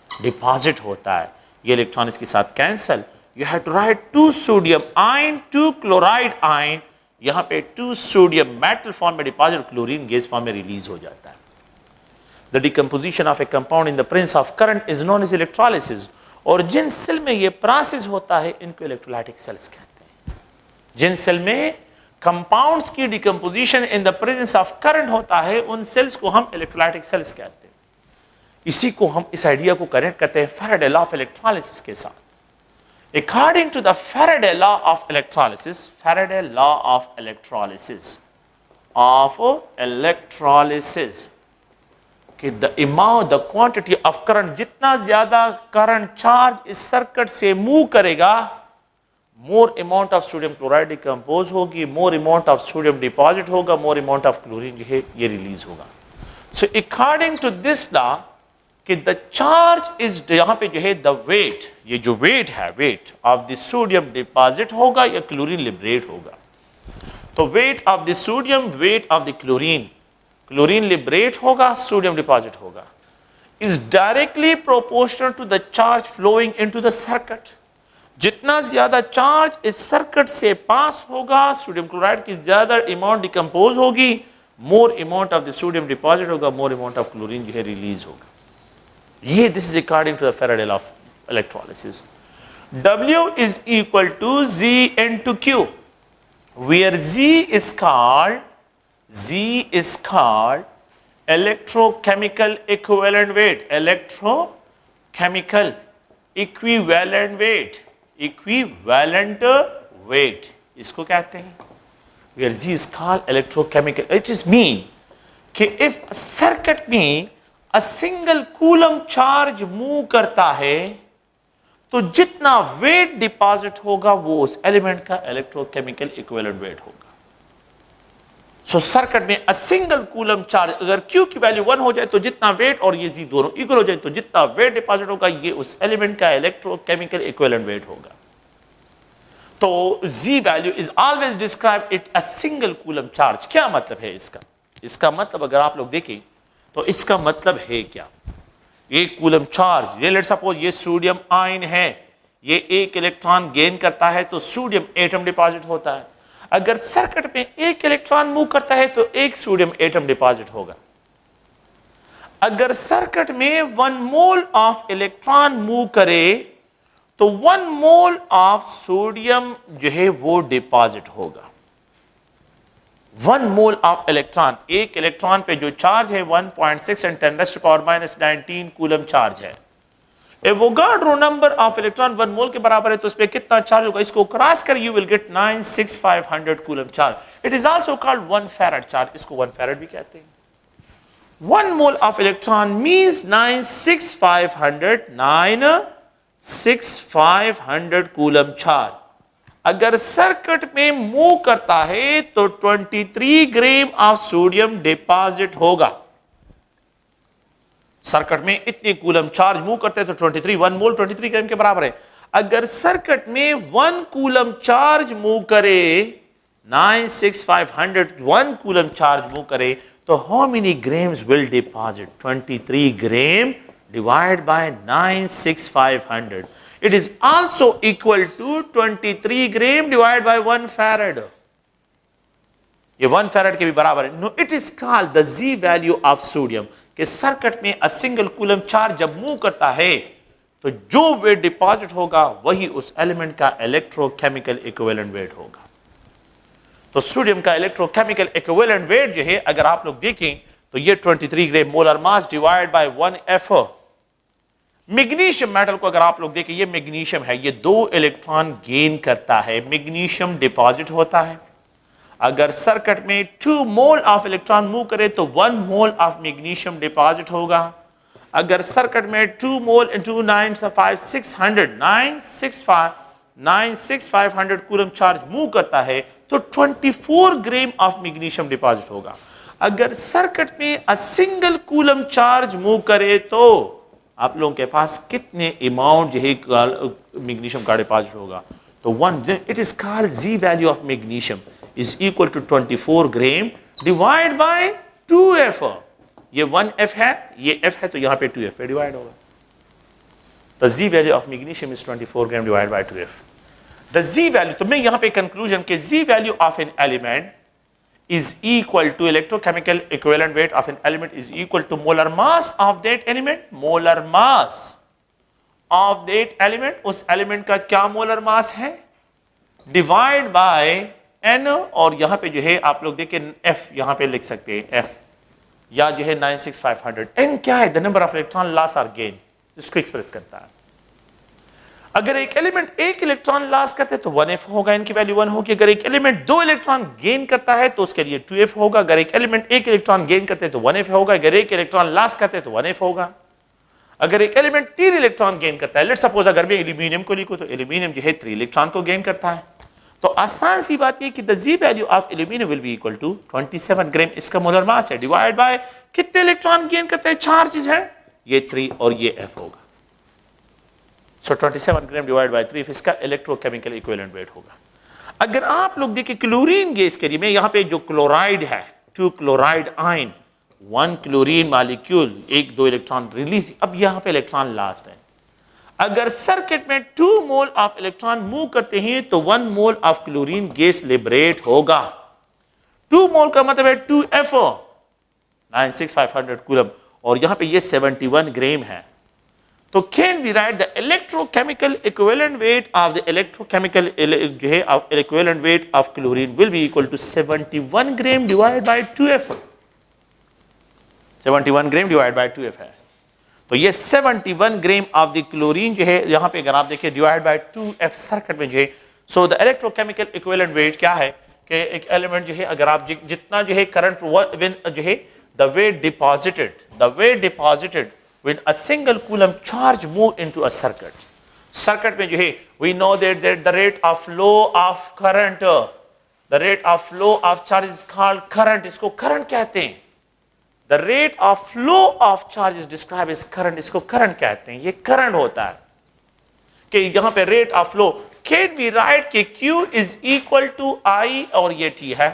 डिपॉजिट होता है, ये इलेक्ट्रॉन इसके साथ cancel, you have to write 2 sodium ion 2 chloride ion, यहां पे 2 सोडियम मेटल फॉर्म में डिपॉजिट, क्लोरीन गैस फॉर्म में रिलीज हो जाता है। The decomposition of a compound in the presence of current is known as electrolysis, और जिन सेल में ये प्रोसेस होता है इनको इलेक्ट्रोलाइटिक सेल्स कहते हैं। जिन सेल में कंपाउंड्स की decomposition in the presence of current होता है उन सेल्स को हम इलेक्ट्रोलाइटिक सेल्स कहते हैं। इसी को हम इस आइडिया को कनेक्ट करते हैं फैराडे लॉ ऑफ इलेक्ट्रोलिसिस के साथ। According to the Faraday law of electrolysis, Faraday law of electrolysis, कि the amount, the quantity of current, जितना ज्यादा करंट चार्ज इस सर्किट से मूव करेगा, more amount of sodium chloride decompose होगी, more amount of sodium deposit होगा, more amount of chlorine जो है ये रिलीज होगा। So according to this law, कि द चार्ज इज, यहां पे जो है द वेट, ये जो वेट है, weight of the sodium deposit होगा या क्लोरीन लिबरेट होगा। तो weight of the sodium, weight of the chlorine, chlorine liberate होगा, सोडियम डिपॉजिट होगा, is directly proportional to the charge flowing into the circuit. जितना ज्यादा चार्ज इस सर्किट से पास होगा, सोडियम क्लोराइड की ज्यादा अमाउंट डिकम्पोज होगी, more amount of the sodium deposit होगा, मोर अमाउंट ऑफ क्लोरीन जो है रिलीज होगा। ये this is according to the Faraday law of electrolysis. W is equal to Z into Q, where Z is called electrochemical equivalent weight. Electrochemical equivalent weight. Equivalent weight. इसको कहते हैं. Where Z is called electrochemical. It is mean कि if a circuit में a single coulomb charge move करता है, तो जितना वेट डिपॉजिट होगा वो उस एलिमेंट का इलेक्ट्रोकेमिकल इक्विवेलेंट वेट होगा। सो सर्किट में अ सिंगल कूलम चार्ज अगर Q की वैल्यू 1 हो जाए तो जितना वेट और ये Z दोनों इक्वल हो जाए तो जितना वेट डिपॉजिट होगा ये उस एलिमेंट का इलेक्ट्रोकेमिकल इक्विवेलेंट वेट होगा। तो Z value is always describe it a single coulomb charge. क्या मतलब है इसका? इसका मतलब अगर आप लोग देखें तो इसका मतलब है क्या? एक कूलम चार्ज, ये लेट्स सपोज ये सोडियम आयन है, ये एक इलेक्ट्रॉन गेन करता है तो सोडियम एटम डिपॉजिट होता है। अगर सर्किट में एक इलेक्ट्रॉन मूव करता है तो एक सोडियम एटम डिपॉजिट होगा। अगर सर्किट में 1 मोल ऑफ इलेक्ट्रॉन मूव करे तो 1 मोल ऑफ सोडियम जो है वो डिपॉजिट होगा। 1 मोल ऑफ इलेक्ट्रॉन, एक इलेक्ट्रॉन पे जो चार्ज है 1.6 × 10⁻⁻19 कूलम चार्ज है। एवोगाड्रो नंबर ऑफ इलेक्ट्रॉन 1 मोल के बराबर है तो उस पे कितना चार्ज होगा? इसको क्रॉस कर you will get 96500 coulomb charge. It is also called 1 farad charge, इसको 1 फैराड भी कहते हैं। 1 मोल of electron means 96500 coulomb charge. अगर सर्किट में मूव करता है तो 23 ग्राम ऑफ सोडियम डिपॉजिट होगा। सर्किट में इतने कूलम चार्ज मूव करते हैं तो 23 1 मोल 23 ग्राम के बराबर है। अगर सर्किट में 1 कूलम चार्ज मूव करे, 96500 1 कूलम चार्ज मूव करे तो how many grams will deposit? 23 gram divide bye 96500. It is also equal to 23 gram divided by 1 farad. ये 1 farad के भी बराबर है। No, it is called the Z value of sodium. कि सर्किट में a single coulomb charge जब मूव करता है तो जो वेट डिपॉजिट होगा वही उस एलिमेंट का इलेक्ट्रोकेमिकल इक्विवेलेंट वेट होगा। तो सोडियम का इलेक्ट्रोकेमिकल इक्विवेलेंट वेट जो है अगर आप लोग देखें तो ये 23 gram molar mass divide by 1F। Magnesium metal को अगर आप लोग देखें, ये मैग्नीशियम है, ये 2 इलेक्ट्रॉन गेन करता है, मैग्नीशियम डिपॉजिट होता है। अगर सर्किट में 2 मोल ऑफ इलेक्ट्रॉन मूव करे तो 1 मोल ऑफ मैग्नीशियम डिपॉजिट होगा। अगर सर्किट में 2 mole into 96500 coulomb charge move करता है तो 24 ग्राम ऑफ मैग्नीशियम डिपॉजिट होगा। अगर सर्किट में a single coulomb charge move करे तो आप लोगों के पास कितने अमाउंट जो है मैग्नीशियम का डिपॉजिट होगा? तो 1, it is called Z value of magnesium is equal to 24 gram divide by 2F। ये 1F है, ये F है तो यहां पे 2F पे डिवाइड होगा। तो Z value of magnesium is 24 gram divide by 2F। The Z value, तो मैं यहां पे कंक्लूजन के Z value of an element is equal to electrochemical equivalent weight of an element is equal to molar mass of that element. Molar mass of that element, उस element का क्या molar mass है? Divide by n, और यहां पे जो है आप लोग देखें F यहां पे लिख सकते हैं F, या जो है 96500। n क्या है? The number of electron loss or gain, इसको एक्सप्रेस करता है। अगर एक एलिमेंट एक इलेक्ट्रॉन लॉस करते तो 1F होगा, इनकी वैल्यू 1 होगी। अगर एक एलिमेंट 2 इलेक्ट्रॉन गेन करता है तो उसके लिए 2F होगा। अगर एक एलिमेंट एक इलेक्ट्रॉन गेन करते तो 1F होगा। अगर एक इलेक्ट्रॉन लॉस करते तो 1F होगा। अगर एक एलिमेंट 3 इलेक्ट्रॉन गेन करता है, लेट्स सपोज अगर मैं एल्यूमिनियम को लिखूं तो एल्यूमिनियम जो है 3 इलेक्ट्रॉन को गेन करता है। तो आसान सी बात ये कि the Z value of aluminium will be equal to 27 gram, इसका मोलर मास है, डिवाइड बाय कितने इलेक्ट्रॉन गेन करते हैं, चार्जेस है ये 3 और ये F होगा। सो 27 ग्राम डिवाइड बाय 3 इसका इलेक्ट्रोकेमिकल इक्विवेलेंट वेट होगा। अगर आप लोग देखिए क्लोरीन गैस के लिए, मैं यहां पे जो क्लोराइड है 2 chloride ion, one chlorine molecule, एक दो इलेक्ट्रॉन रिलीज। अब यहां पे इलेक्ट्रॉन लास्ट है। अगर सर्किट में 2 मोल ऑफ इलेक्ट्रॉन मूव करते हैं तो 1 mole of chlorine gas liberate होगा। 2 मोल का मतलब है 2FO 96500 कूलम, और यहां पे ये 71 ग्राम है। तो can we write the electrochemical equivalent weight of the electrochemical जो है equivalent weight of chlorine will be equal to 71 gram divide by 2FO। 71 gram divide by 2F है। तो ये 71 ग्राम ऑफ द क्लोरीन जो है यहां पे अगर आप देखिए डिवाइड बाय 2F सर्किट में जो है, so the electrochemical equivalent wait क्या है कि एक एलिमेंट जो है अगर आप जितना जो है करंट जो है the weight deposited when a single coulomb charge move into a circuit में जो है we know that the rate of flow of current, the rate of flow of charge is called current, इसको current कहते हैं। the rate of flow of charge is described as current, इसको current कहते हैं। ये current होता है कि यहाँ पे rate of flow can we write कि Q is equal to I और ये T है।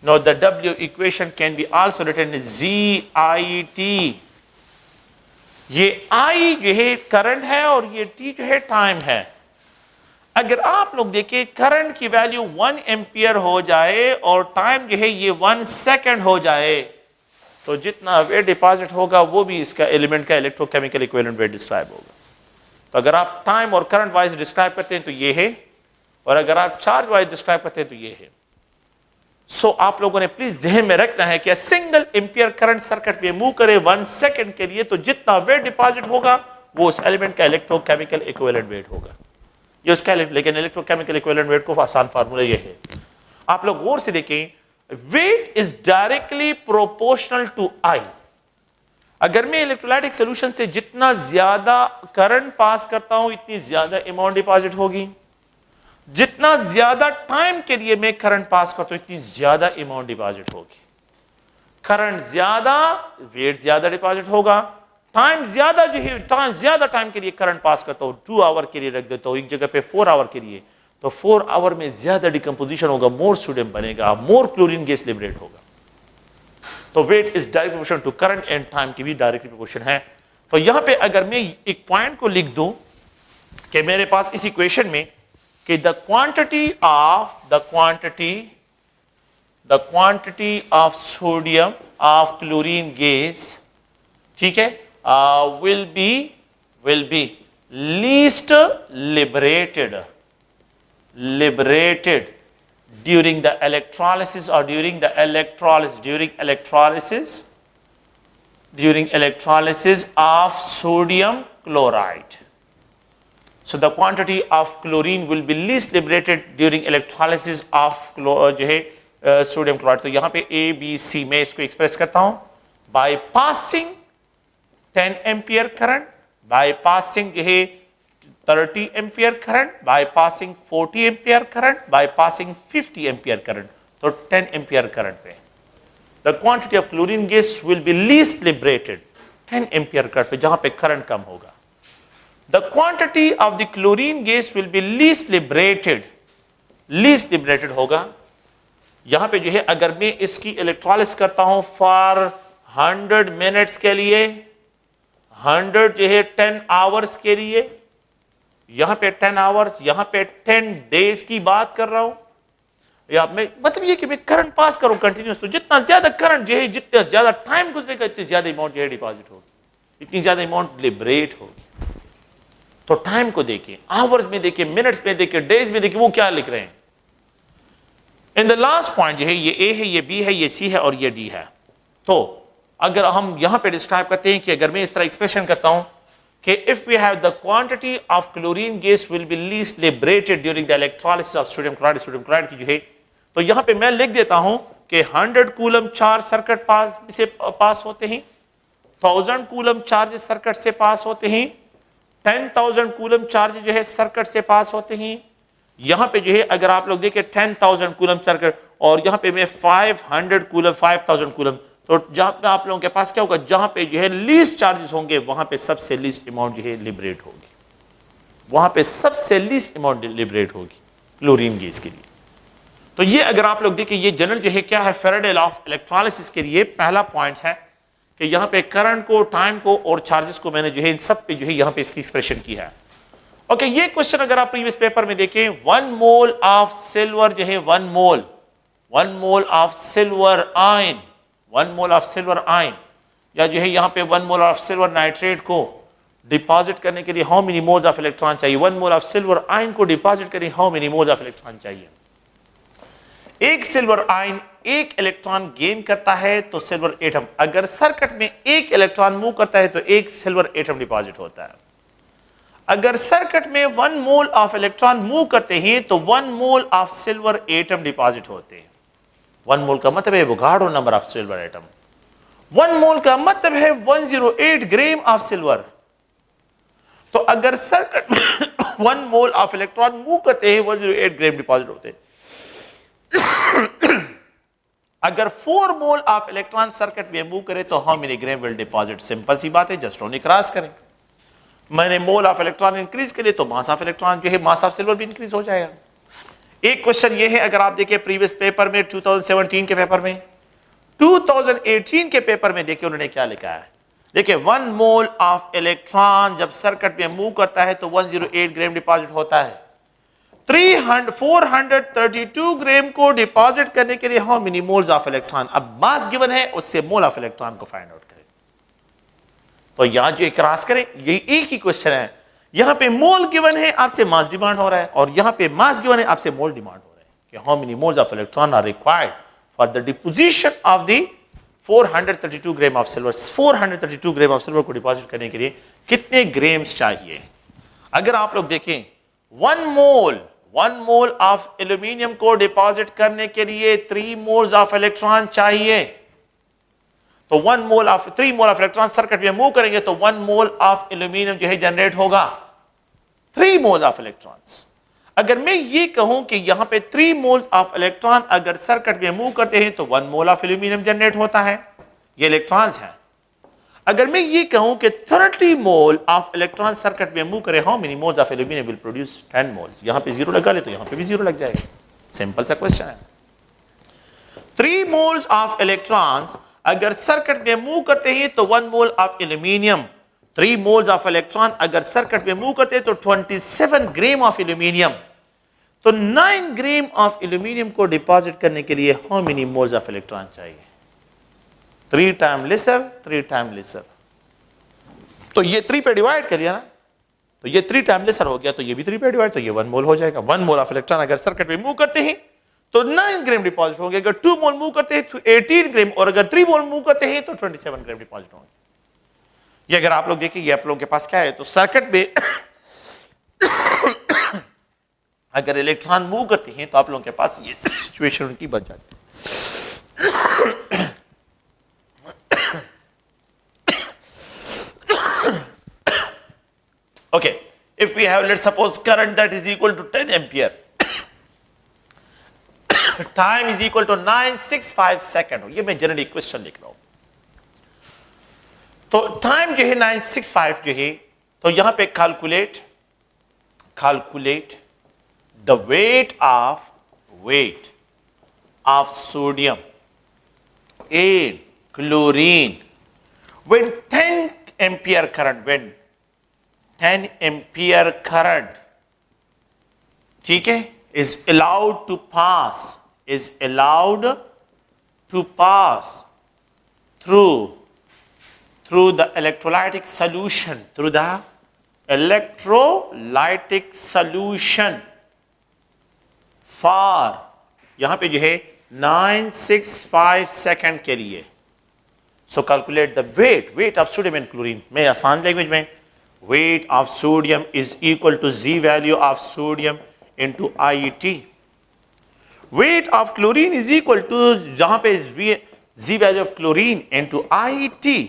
Now the W equation can be also written as ZIT। ये I जो है करंट है और ये T जो है टाइम है। अगर आप लोग देखें करंट की वैल्यू 1 एम्पियर हो जाए और टाइम जो है ये 1 सेकंड हो जाए तो जितना वेट डिपॉजिट होगा वो भी इसका एलिमेंट का इलेक्ट्रोकेमिकल इक्विवेलेंट वेट डिस्क्राइब होगा। तो अगर आप टाइम और करंट वाइज डिस्क्राइब करते हैं तो ये है, और अगर आप चार्ज वाइज डिस्क्राइब करते हैं तो ये है। सो आप लोगों ने प्लीज ध्यान में रखना है कि सिंगल एम्पियर करंट सर्किट में मूव करे 1 सेकंड के लिए तो जितना वेट डिपॉजिट होगा वो उस एलिमेंट का इलेक्ट्रोकेमिकल इक्विवेलेंट वेट होगा। ये उसका लेकिन इलेक्ट्रोकेमिकल इक्विवेलेंट वेट को आसान फार्मूला ये है। आप लोग गौर से देखें, weight is directly proportional to I. अगर मैं इलेक्ट्रोलाइटिक सॉल्यूशन से जितना ज्यादा करंट पास करता हूं इतनी ज्यादा अमाउंट डिपॉजिट होगी, जितना ज्यादा टाइम के लिए मैं करंट पास करता हूं इतनी ज्यादा अमाउंट डिपॉजिट होगी। करंट ज्यादा वेट ज्यादा डिपॉजिट होगा, टाइम ज्यादा जो है ज्यादा टाइम के लिए करंट पास करता हूं 2 आवर के लिए रख देता हूं एक जगह पे 4 आवर के लिए, तो 4 आवर में ज्यादा डिकम्पोजिशन होगा, मोर सोडियम बनेगा, मोर क्लोरीन गैस लिबरेट होगा। तो weight is direct proportional to current and time की भी डायरेक्ट प्रोपोर्शन है। तो यहां पे अगर मैं एक पॉइंट को लिख दूं कि मेरे पास इस इक्वेशन में कि the quantity of sodium of chlorine gas, ठीक है, will be least liberated during the electrolysis or during electrolysis of sodium chloride. So the quantity of chlorine will be least liberated during electrolysis of जो है सोडियम क्लोराइड। तो यहाँ पे A, B, C में इसको एक्सप्रेस करता हूँ by passing 10 ampere current, by passing जो है 30 ampere current, by passing 40 ampere current, by passing 50 ampere current. तो 10 एम्पियर करंट पे the quantity of chlorine gas will be least liberated 10 ampere current पे जहां पे करंट कम होगा। The quantity of the chlorine gas will be least liberated होगा यहां पे जो है अगर मैं इसकी इलेक्ट्रोलिसिस करता हूं फॉर 100 मिनट्स के लिए, 100 जो है 10 आवर्स के लिए, यहां पे 10 आवर्स, यहां पे 10 डेज की बात कर रहा हूं, या मैं मतलब ये कि मैं करंट पास करूं कंटिन्यूस, तो जितना ज्यादा करंट जो है जितना ज्यादा टाइम गुजरेगा इतनी ज्यादा अमाउंट जो है डिपॉजिट होगी, इतनी ज्यादा अमाउंट लिबरेट होगी। तो टाइम को देखिए, आवर्स में देखिए, मिनट्स में देखिए, डेज में देखिए, वो क्या लिख रहे हैं। इन द लास्ट पॉइंट जो है ये ए है, ये बी है, ये सी है और ये डी है। तो अगर हम यहां पे डिस्क्राइब करते हैं कि अगर मैं इस तरह एक्सप्रेशन करता हूं कि if we have the quantity of chlorine gas will be least liberated during the electrolysis of sodium chloride की जो है, तो यहां पे मैं लिख देता हूं कि 100 कूलम चार्ज सर्किट पास होते हैं, 1000 कूलम चार्ज सर्किट से पास होते हैं, 10,000 कूलम चार्ज जो है सर्किट से पास होते हैं। यहां पे जो है अगर आप लोग देखें 10,000 कूलम सर्किट और यहां पे मैं 500 कूलम 5000 कूलम, तो जहां पे आप लोगों के पास क्या होगा, जहां पे जो है लीस्ट चार्जेस होंगे वहां पे सबसे लीस्ट अमाउंट जो है लिबरेट होगी, वहां पे सबसे लीस्ट अमाउंट लिबरेट होगी क्लोरीन गैस के लिए। तो ये अगर आप लोग देखिए, ये जनरल जो है क्या है, फैराडे लॉ ऑफ इलेक्ट्रोलिसिस के लिए पहला पॉइंट है कि यहाँ पे करंट को, टाइम को और चार्जेस को मैंने जो है इन सब पे जो है यहाँ पे इसकी एक्सप्रेशन की है। ओके, ये क्वेश्चन अगर आप प्रीवियस पेपर में देखें, 1 मोल ऑफ सिल्वर जो है 1 mole of silver ion, 1 mole of silver ion, या जो है यहाँ पे 1 मोल ऑफ सिल्वर नाइट्रेट को डिपॉजिट करने के लिए how many moles of electron चाहिए, 1 मोल ऑफ सिल्वर आयन को डिपॉजिट करने how many moles of electron चाहिए। एक सिल्वर आयन एक इलेक्ट्रॉन गेन करता है तो सिल्वर एटम, अगर सर्किट में एक इलेक्ट्रॉन मूव करता है तो एक सिल्वर एटम डिपॉजिट होता है। अगर सर्किट में 1 मोल ऑफ इलेक्ट्रॉन मूव करते हैं तो 1 mole of silver atom deposit होते हैं। 1 मोल का मतलब है वोगाडो नंबर ऑफ सिल्वर एटम, 1 मोल का मतलब है 108 ग्राम ऑफ सिल्वर। तो अगर सर्किट में 1 मोल ऑफ इलेक्ट्रॉन मूव करते हैं 108 ग्राम डिपॉजिट होते हैं। अगर 4 मोल ऑफ इलेक्ट्रॉन सर्किट में मूव करे तो how many gram will deposit, simple सी बात है, जस्ट ओनली क्रॉस करें। मैंने मोल ऑफ इलेक्ट्रॉन इंक्रीज के लिए तो मास ऑफ इलेक्ट्रॉन जो है मास ऑफ सिल्वर भी इंक्रीज हो जाएगा। एक क्वेश्चन ये है, अगर आप देखिए प्रीवियस पेपर में 2017 के पेपर में, 2018 के पेपर में देखिए उन्होंने क्या लिखा है। देखिए 1 मोल ऑफ इलेक्ट्रॉन जब सर्किट में मूव करता है तो 108 ग्राम डिपॉजिट होता है। 432 ग्राम को डिपॉजिट करने के लिए how many moles of electron, अब मास गिवन है उससे मोल ऑफ इलेक्ट्रॉन को फाइंड आउट करें। तो यहां जो क्रॉस करें, यही एक ही क्वेश्चन है, यहां पे मोल गिवन है आपसे मास डिमांड हो रहा है, और यहां पे मास गिवन है आपसे मोल डिमांड हो रहा है कि how many moles of electron are required for the deposition of the 432 gram of silver. 432 gram of silver को डिपॉजिट करने के लिए कितने ग्राम्स चाहिए। अगर आप लोग देखें 1 मोल ऑफ एल्यूमिनियम को डिपॉजिट करने के लिए 3 मोल्स ऑफ इलेक्ट्रॉन चाहिए। तो 3 मोल ऑफ इलेक्ट्रॉन सर्किट में मूव करेंगे तो 1 मोल ऑफ एल्यूमिनियम जो है जनरेट होगा, 3 मोल ऑफ इलेक्ट्रॉन्स। अगर मैं ये कहूं कि यहां पे 3 मोल्स ऑफ इलेक्ट्रॉन अगर सर्किट में मूव करते हैं तो 1 मोल ऑफ एल्यूमिनियम जनरेट होता है, ये इलेक्ट्रॉन्स हैं। अगर मैं ये कहूं कि 30 मोल ऑफ इलेक्ट्रॉन सर्किट में मूव करे, how many moles of aluminium will produce 10 moles. यहां पे 0 लगा ले तो यहां पे भी 0 लग जाएगा, सिंपल सा क्वेश्चन है। 3 मोल्स ऑफ इलेक्ट्रॉन्स अगर सर्किट में मूव करते हैं तो 1 mole of aluminium, 3 moles of electron अगर सर्किट में मूव करते हैं तो 27 ग्राम ऑफ एल्यूमिनियम। तो 9 ग्राम ऑफ एल्यूमिनियम को डिपॉजिट करने के लिए how many moles of electron चाहिए, 3 टाइम लेसर, 3 टाइम लेसर। तो ये 3 पे डिवाइड कर लिया ना, तो ये 3 टाइम लेसर हो गया, तो ये भी 3 पे डिवाइड, तो ये 1 मोल हो जाएगा। 1 मोल ऑफ इलेक्ट्रॉन अगर सर्किट में मूव करते हैं तो 9 ग्राम डिपॉजिट होंगे, अगर 2 मोल मूव करते हैं तो 18 ग्राम, और अगर 3 मोल मूव करते हैं तो 27 ग्राम डिपॉजिट होंगे। ये अगर आप लोग देखिए, ये आप लोगों के पास क्या है, तो सर्किट में अगर इलेक्ट्रॉन मूव करते हैं तो आप लोगों के पास ये सिचुएशन उनकी बच जाती है। Okay, if we have, let's suppose, current that is equal to 10 ampere, time is equal to 965 second, ये मैं जनरली क्वेश्चन लिख रहा हूं। तो टाइम जो है 965 जो है, तो यहां पे calculate the wait of sodium and chlorine when 10 ampere current, when 10 ampere current, ठीक है, is allowed to pass through the electrolytic solution, for यहां पे जो है 965 सेकंड के लिए। So calculate the weight of sodium and chlorine. मैं आसान लैंग्वेज में, weight of sodium is equal to Z value of sodium into IET. Weight of chlorine is equal to, जहां पे Z value of chlorine into IET.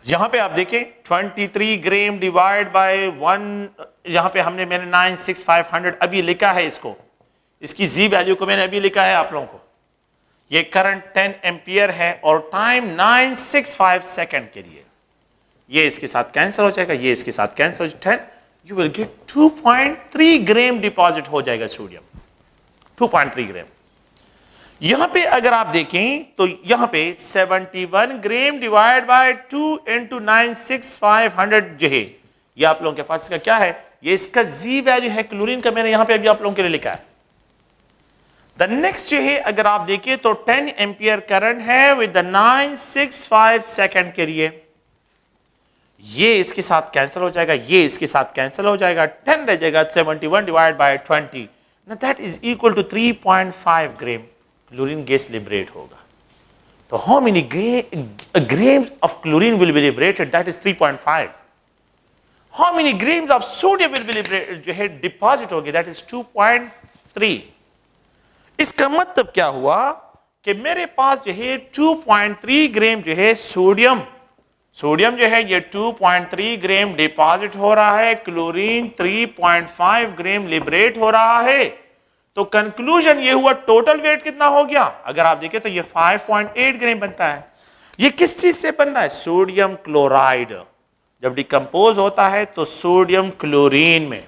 यहां पे आप देखें 23 ग्राम डिवाइड बाय 1, यहां पे मैंने 96500 अभी लिखा है, इसकी Z वैल्यू को मैंने अभी लिखा है आप लोगों को। ये करंट 10 एम्पियर है और टाइम 965 सेकंड के लिए, ये इसके साथ कैंसिल हो जाएगा, ये इसके साथ कैंसिल हो जाएगा, you will get 2.3 gram deposit हो जाएगा सोडियम। 2.3 ग्राम। यहां पे अगर आप देखें तो यहां पे 71 ग्राम डिवाइड बाय 2 इंटू 96500 जो है ये आप लोगों के पास इसका क्या है, ये इसका जी वैल्यू है क्लोरीन का, मैंने यहां पे अभी आप लोगों के लिए लिखा है। द नेक्स्ट जो है अगर आप देखिए तो 10 एम्पियर करंट है विद 965 सेकंड के लिए, ये इसके साथ कैंसिल हो जाएगा, ये इसके साथ कैंसिल हो जाएगा, 10 रह जाएगा, 71 डिवाइड बाय 20 ना that is equal to 3.5 gram chlorine gas liberate होगा। तो how many grams of chlorine will be liberated, that is 3.5। How many grams of sodium will be liberated जो है डिपॉजिट होगी, दैट इज 2.3। इसका मतलब क्या हुआ कि मेरे पास जो है 2.3 ग्राम जो है सोडियम जो है ये 2.3 ग्राम डिपॉजिट हो रहा है, क्लोरीन 3.5 ग्राम लिबरेट हो रहा है। तो कंक्लूजन ये हुआ टोटल वेट कितना हो गया, अगर आप देखें तो ये 5.8 ग्राम बनता है। ये किस चीज से बनना है, सोडियम क्लोराइड। जब डिकम्पोज होता है तो सोडियम क्लोरीन में,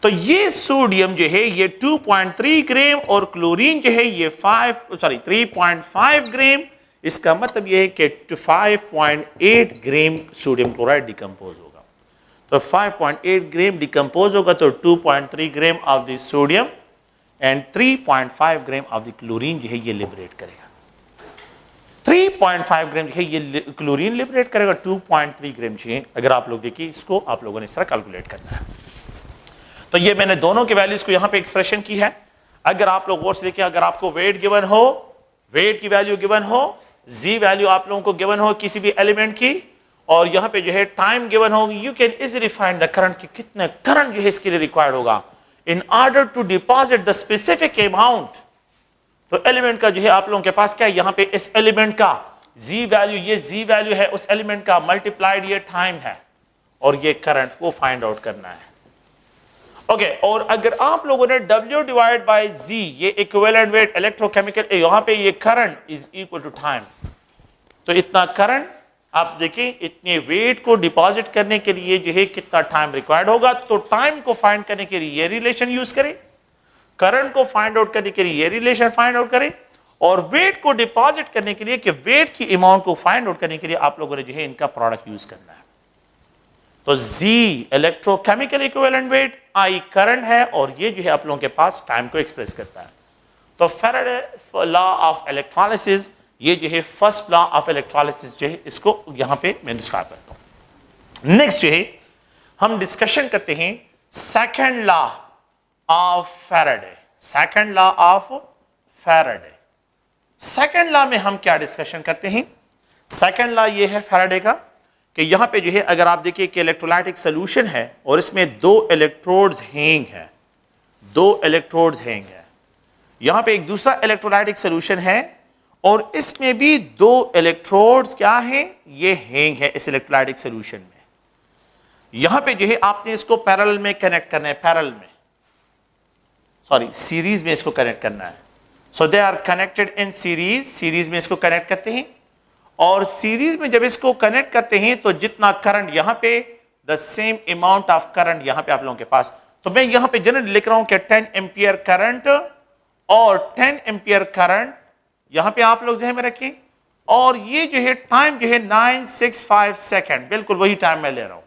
तो ये सोडियम जो है ये 2.3 ग्राम और क्लोरीन जो है ये 3.5 ग्राम। इसका मतलब ये है कि 5.8 ग्राम सोडियम क्लोराइड डिकम्पोज होगा। तो 5.8 ग्राम डिकम्पोज होगा तो 2.3 gram of the sodium and 3.5 gram of the chlorine जो है ये लिबरेट करेगा। 3.5 ग्राम जो है ये क्लोरीन लिबरेट करेगा, 2.3 ग्राम जो है अगर आप लोग देखिए इसको आप लोगों ने इस तरह कैलकुलेट करना है। तो ये मैंने दोनों के वैल्यूज को यहां पे एक्सप्रेशन की है। अगर आप लोग गौर से देखिए, अगर आपको वेट गिवन हो, वेट की वैल्यू गिवन हो, जी वैल्यू आप लोगों को गिवन हो किसी भी एलिमेंट की, और यहां पे जो है टाइम गिवन हो, you can easily find the current कि कितना करंट जो है इसके लिए रिक्वायर्ड होगा in order to deposit the specific amount. तो एलिमेंट का जो है आप लोगों के पास क्या है, यहां पे इस एलिमेंट का जी वैल्यू, ये जी वैल्यू है उस एलिमेंट का, मल्टीप्लाइड ये टाइम है, और ये करंट को फाइंड आउट करना है। ओके और अगर आप लोगों ने W डिवाइड बाय Z ये इक्विवेलेंट वेट इलेक्ट्रोकेमिकल, यहां पे ये current is equal to time. तो इतना करंट आप देखें, इतने वेट को डिपॉजिट करने के लिए जो है कितना टाइम रिक्वायर्ड होगा। तो टाइम को फाइंड करने के लिए ये रिलेशन यूज करें, करंट को फाइंड आउट करने के लिए ये रिलेशन फाइंड आउट करें, और वेट को डिपॉजिट करने के लिए कि वेट की अमाउंट को फाइंड आउट करने के लिए आप लोगों ने जो है इनका प्रोडक्ट यूज करना है। तो Z electrochemical equivalent wait, I current है, और ये जो है आप लोगों के पास टाइम को एक्सप्रेस करता है। तो फैराडे लॉ ऑफ इलेक्ट्रोलिसिस, ये जो है फर्स्ट लॉ ऑफ इलेक्ट्रोलिसिस जो है इसको यहां पे मैं डिस्क्राइब करता हूं। नेक्स्ट जो है हम डिस्कशन करते हैं second law of Faraday. Second law of Faraday, second law में हम क्या डिस्कशन करते हैं, सेकंड लॉ ये है फैराडे का कि यहां पे जो है अगर आप देखिए कि इलेक्ट्रोलाइटिक सोल्यूशन है और इसमें 2 इलेक्ट्रोड्स हैंग है, 2 इलेक्ट्रोड्स हैंग है, यहां पे एक दूसरा इलेक्ट्रोलाइटिक सोल्यूशन है और इसमें भी 2 इलेक्ट्रोड्स क्या हैं, ये हैंग है इस इलेक्ट्रोलाइटिक सोल्यूशन में। यहां पे जो है आपने इसको पैरेलल में कनेक्ट करना है, पैरेलल में सॉरी सीरीज में इसको कनेक्ट करना है। So they are connected in series, series में इसको कनेक्ट करते हैं, और सीरीज में जब इसको कनेक्ट करते हैं तो जितना करंट यहां पे the same amount of current यहां पे आप लोगों के पास, तो मैं यहां पे जनरली लिख रहा हूं कि 10 एम्पियर करंट और 10 एम्पियर करंट यहां पे आप लोग ज़हन में रखें, और ये जो है टाइम जो है 965 सेकंड, बिल्कुल वही टाइम मैं ले रहा हूं।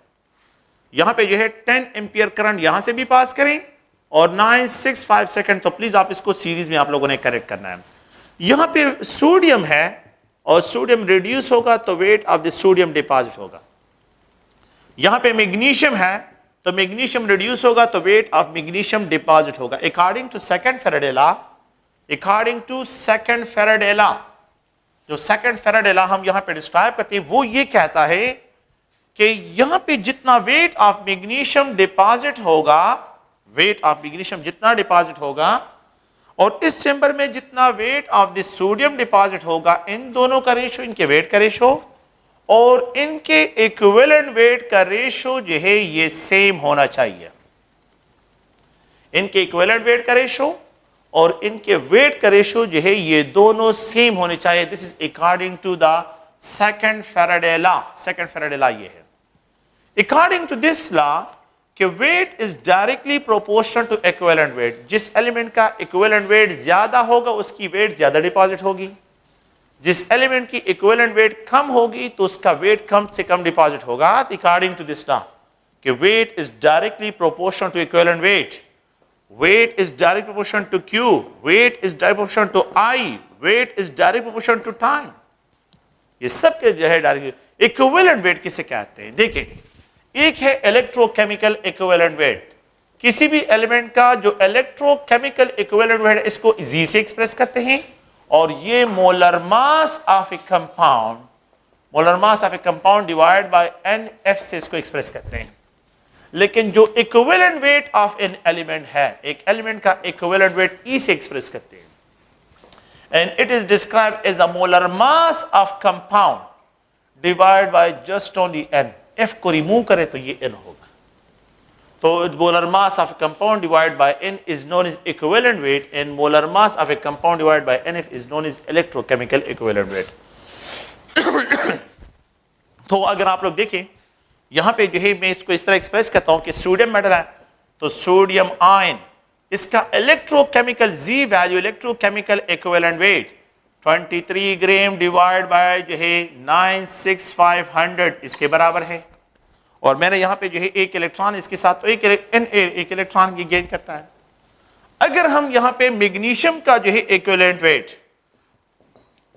यहां पे जो है 10 एम्पियर करंट यहां से भी पास करें और 965 सेकंड, तो प्लीज आप इसको सीरीज में आप लोगों ने कनेक्ट करना है। यहां पे सोडियम है और सोडियम रिड्यूस होगा तो weight of the sodium deposit होगा। यहां पे मैग्नीशियम है तो मैग्नीशियम रिड्यूस होगा तो वेट ऑफ मैग्नीशियम डिपॉजिट होगा। According to second Faraday law, according to second Faraday law, जो सेकंड फैराडे लॉ हम यहां पे डिस्क्राइब करते हैं वो ये कहता है कि यहां पे जितना वेट ऑफ मैग्नीशियम डिपॉजिट होगा, वेट ऑफ मैग्नीशियम जितना डिपॉजिट होगा और इस चेंबर में जितना wait of the sodium deposit होगा, इन दोनों का रेशो, इनके वेट का रेशो और इनके इक्विवेलेंट वेट का रेशो जो है ये सेम होना चाहिए। इनके इक्विवेलेंट वेट का रेशो और इनके वेट का रेशो जो है ये दोनों सेम होने चाहिए। This is according to the second Faraday law. Second Faraday law ये है। अकॉर्डिंग टू दिस लॉ कि weight is directly proportional to equivalent weight. जिस एलिमेंट का इक्विवेलेंट वेट ज्यादा होगा उसकी वेट ज्यादा डिपॉजिट होगी, जिस एलिमेंट की इक्विवेलेंट वेट कम होगी तो उसका वेट कम से कम डिपॉजिट होगा। अकॉर्डिंग टू दिस लॉ कि weight is directly proportional to equivalent weight, weight is direct proportion to Q, weight is direct proportion to I, weight is direct proportion to time। ये सब के जो है डायरेक्ट इक्विवेलेंट वेट किसे कहते हैं? देखिए, एक है इलेक्ट्रोकेमिकल इक्विवेलेंट वेट। किसी भी एलिमेंट का जो इलेक्ट्रोकेमिकल इक्विवेलेंट वेट है इसको जी से एक्सप्रेस करते हैं, और ये molar mass of a compound, molar mass of a compound divide by NF से इसको एक्सप्रेस करते हैं। लेकिन जो equivalent weight of an element है, एक एलिमेंट का इक्विवेलेंट वेट ई से एक्सप्रेस करते हैं, and it is described as a molar mass of compound divide by just only N. F को रिमूव करें तो ये एन होगा, तो molar mass of compound divide by N is known as equivalent weight, and molar mass of a compound divide by N is known as electrochemical equivalent weight. तो अगर आप लोग देखें यहां पे जो है मैं इसको इस तरह एक्सप्रेस करता हूं कि सोडियम मेटल है तो सोडियम आयन, इसका electrochemical G value, electrochemical equivalent weight 23 gram divide by जो है 96500 इसके बराबर है। और मैंने यहां पे जो है एक इलेक्ट्रॉन इसके साथ तो एक इलेक्ट्रॉन की गेन करता है। अगर हम यहां पे मैग्नीशियम का जो है equivalent wait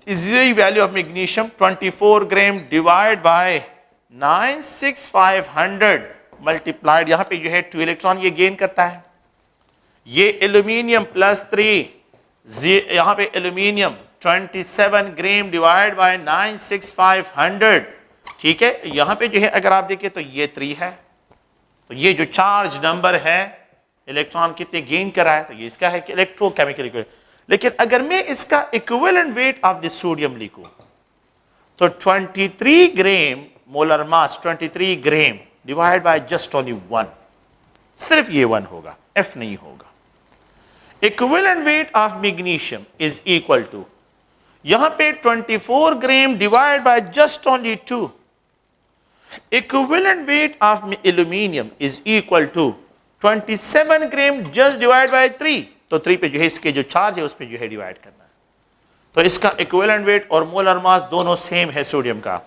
is value of magnesium 24 gram divide bye 96500 multiplied, यहां पे जो है 2 इलेक्ट्रॉन ये गेन करता है। ये एल्यूमिनियम +3, यहां पे एल्यूमिनियम 27 ग्राम डिवाइड बाय 96500, ठीक है। यहां पे जो है अगर आप देखें तो ये 3 है, तो ये जो चार्ज नंबर है इलेक्ट्रॉन कितने गेन कर रहा है, तो ये इसका है कि इलेक्ट्रोकेमिकल इक्विवेलेंट। लेकिन अगर मैं इसका equivalent weight of the sodium लिखूं तो 23 gram molar mass 23 gram divide by just only 1, सिर्फ ये 1 होगा, F नहीं होगा। Equivalent weight of magnesium is equal to, यहां पे 24 gram divide by just only 2। Equivalent weight of aluminium is equal to 27 gram just divide by 3, तो 3 पे जो है इसके जो चार्ज है उस पे जो है डिवाइड करना है। तो इसका इक्विवेलेंट वेट और मोलर मास दोनों सेम है सोडियम का,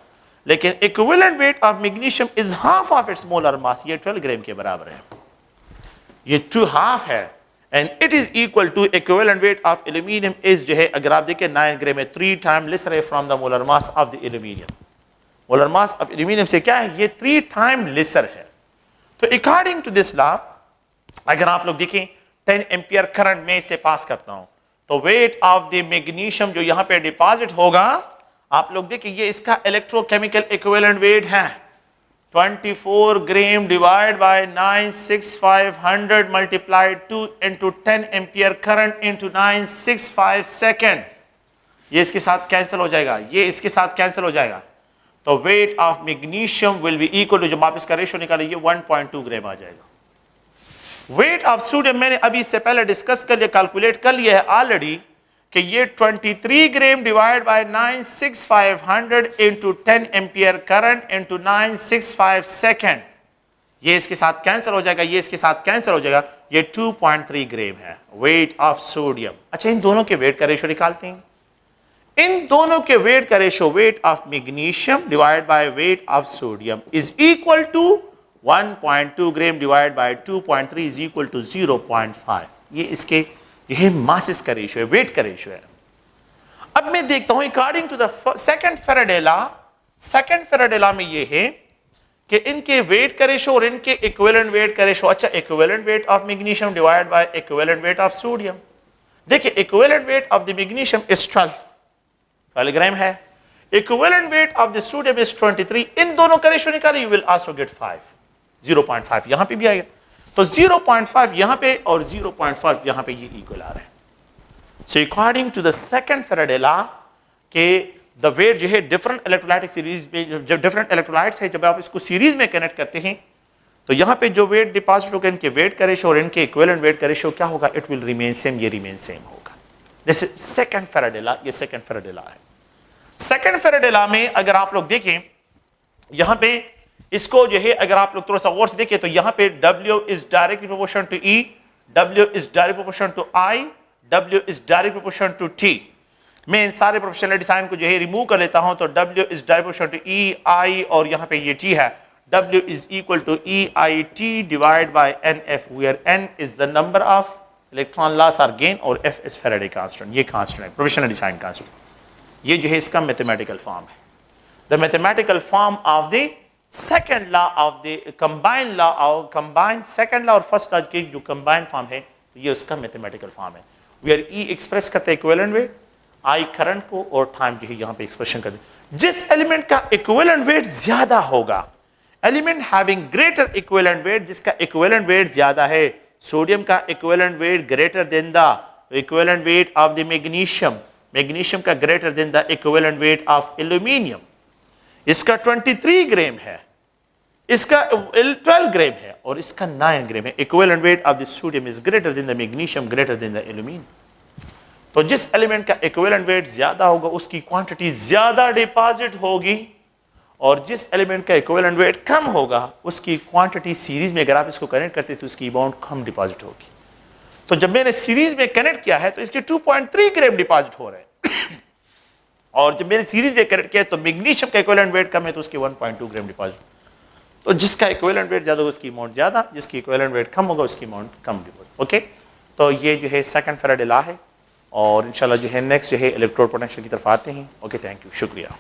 लेकिन equivalent weight of magnesium is half of its molar mass, ये 12 ग्राम के बराबर है, ये 2 हाफ है, and it is equal to equivalent weight of aluminium is जो है अगर आप देखें 9 ग्राम है, 3 टाइम लेसर है from the molar mass of the aluminium. Molar mass of aluminium से क्या है, ये 3 टाइम लेसर है। तो अकॉर्डिंग टू दिस लॉ अगर आप लोग देखें 10 एम्पियर करंट में इसे पास करता हूं तो वेट ऑफ द मैग्नीशियम जो यहां पे डिपॉजिट होगा, आप लोग देखिए ये इसका इलेक्ट्रोकेमिकल इक्विवेलेंट वेट है 24 gram divide bye 96500 multiplied 2 into 10 ampere current into 965 second, ये इसके साथ कैंसिल हो जाएगा, ये इसके साथ कैंसिल हो जाएगा। तो weight of magnesium will be equal to, जब आप इसका रेशियो निकालेंगे 1.2 ग्राम आ जाएगा। वेट ऑफ सोडियम मैंने अभी इससे पहले डिस्कस कर लिया, कैलकुलेट कर लिया है ऑलरेडी कि ये 23 gram divide bye 96500 into 10 ampere current into 965 second, ये इसके साथ कैंसिल हो जाएगा, ये इसके साथ कैंसिल हो जाएगा, ये 2.3 ग्राम है वेट ऑफ सोडियम। अच्छा, इन दोनों के वेट का रेशियो निकालते हैं। इन दोनों के वेट का ratio, weight of magnesium divide by weight of sodium is equal to 1.2 gram divide by 2.3 is equal to 0.5। ये इसके यह मासेस का रेशियो है, वेट का रेशियो है। अब मैं देखता हूं according to the second Faraday law, second Faraday law में ये है कि इनके वेट का रेशियो और इनके इक्विवेलेंट वेट का रेशियो। अच्छा, equivalent weight of magnesium divide by equivalent weight of sodium, देखिए equivalent weight of the magnesium is 12 gram है, equivalent weight of the sodium is 23। इन दोनों का रेशियो निकाले, यू विल आल्सो गेट 0.5 यहां पे भी आएगा, तो 0.5 यहां पे और 0.5 यहां पे ये इक्वल आ रहा है। So according to the second Faraday law के द वेट जो है डिफरेंट इलेक्ट्रोलाइटिक सीरीज में, जब डिफरेंट इलेक्ट्रोलाइट्स है, जब आप इसको सीरीज में कनेक्ट करते हैं तो यहां पे जो वेट डिपॉजिट होगा इनके वेट का रेशियो और इनके इक्विवेलेंट वेट का रेशियो क्या होगा, इट विल रिमेन सेम, ये रिमेन सेम होगा। जैसे सेकंड फैराडे लॉ, ये सेकंड फैराडे लॉ है। सेकंड फैराडे लॉ में अगर आप लोग देखें यहां पे इसको जो है अगर आप लोग थोड़ा सा गौर से देखिए तो यहां पे W is directly proportional to E, W is direct proportional to I, W is direct proportional to T। मैं इन सारे प्रोपोर्शनल साइन को जो है रिमूव कर लेता हूं तो W is direct proportional to E, I और यहां पे ये T है। W is equal to EIT divide by NF, where N is the number of electron loss और गेन और F इज फैराडे कांस्टेंट। ये कांस्टेंट है, प्रोपोर्शनल साइन कांस्टेंट। ये जो है इसका मैथमेटिकल फॉर्म है। The mathematical form of the second law of the combined law और कंबाइंड सेकेंड लॉ और फर्स्ट लॉ के जो कंबाइंड फॉर्म है ये उसका मैथमेटिकल फॉर्म है। वेयर E एक्सप्रेस करते हैं इक्विवेलेंट वेट, I करंट को और टाइम जो है यहां पे एक्सप्रेशन करते हैं। जिस एलिमेंट का इक्विवेलेंट वेट ज्यादा होगा, element having greater equivalent weight, जिसका इक्विवेलेंट वेट ज्यादा है, सोडियम का equivalent weight greater than the equivalent weight of the magnesium, magnesium का greater than the equivalent weight of aluminium. इसका 23 ग्राम है, इसका 12 ग्राम है और इसका 9 ग्राम है। Equivalent weight of the sodium is greater than the magnesium greater than the aluminium. तो जिस एलिमेंट का इक्विवेलेंट वेट ज्यादा होगा उसकी क्वांटिटी ज्यादा डिपॉजिट होगी और जिस एलिमेंट का इक्विवेलेंट वेट कम होगा उसकी क्वांटिटी सीरीज में, अगर आप इसको कनेक्ट करते तो उसकी अमाउंट कम डिपॉजिट होगी। तो जब मैंने सीरीज में कनेक्ट किया है तो इसके 2.3 ग्राम डिपॉजिट हो रहे हैं और जब मैंने सीरीज में कनेक्ट किया तो मैग्नीशियम का इक्विवेलेंट वेट कम है तो उसके 1.2 ग्राम डिपॉजिट। तो जिसका इक्विवेलेंट वेट ज्यादा होगा उसकी अमाउंट ज्यादा, जिसकी इक्विवेलेंट वेट कम होगा उसकी अमाउंट कम डिपॉजिट। ओके, तो ये जो है सेकंड फैराडे लॉ है और इंशाल्लाह जो है नेक्स्ट जो है इलेक्ट्रोड पोटेंशियल की तरफ आते हैं। ओके, थैंक यू, शुक्रिया।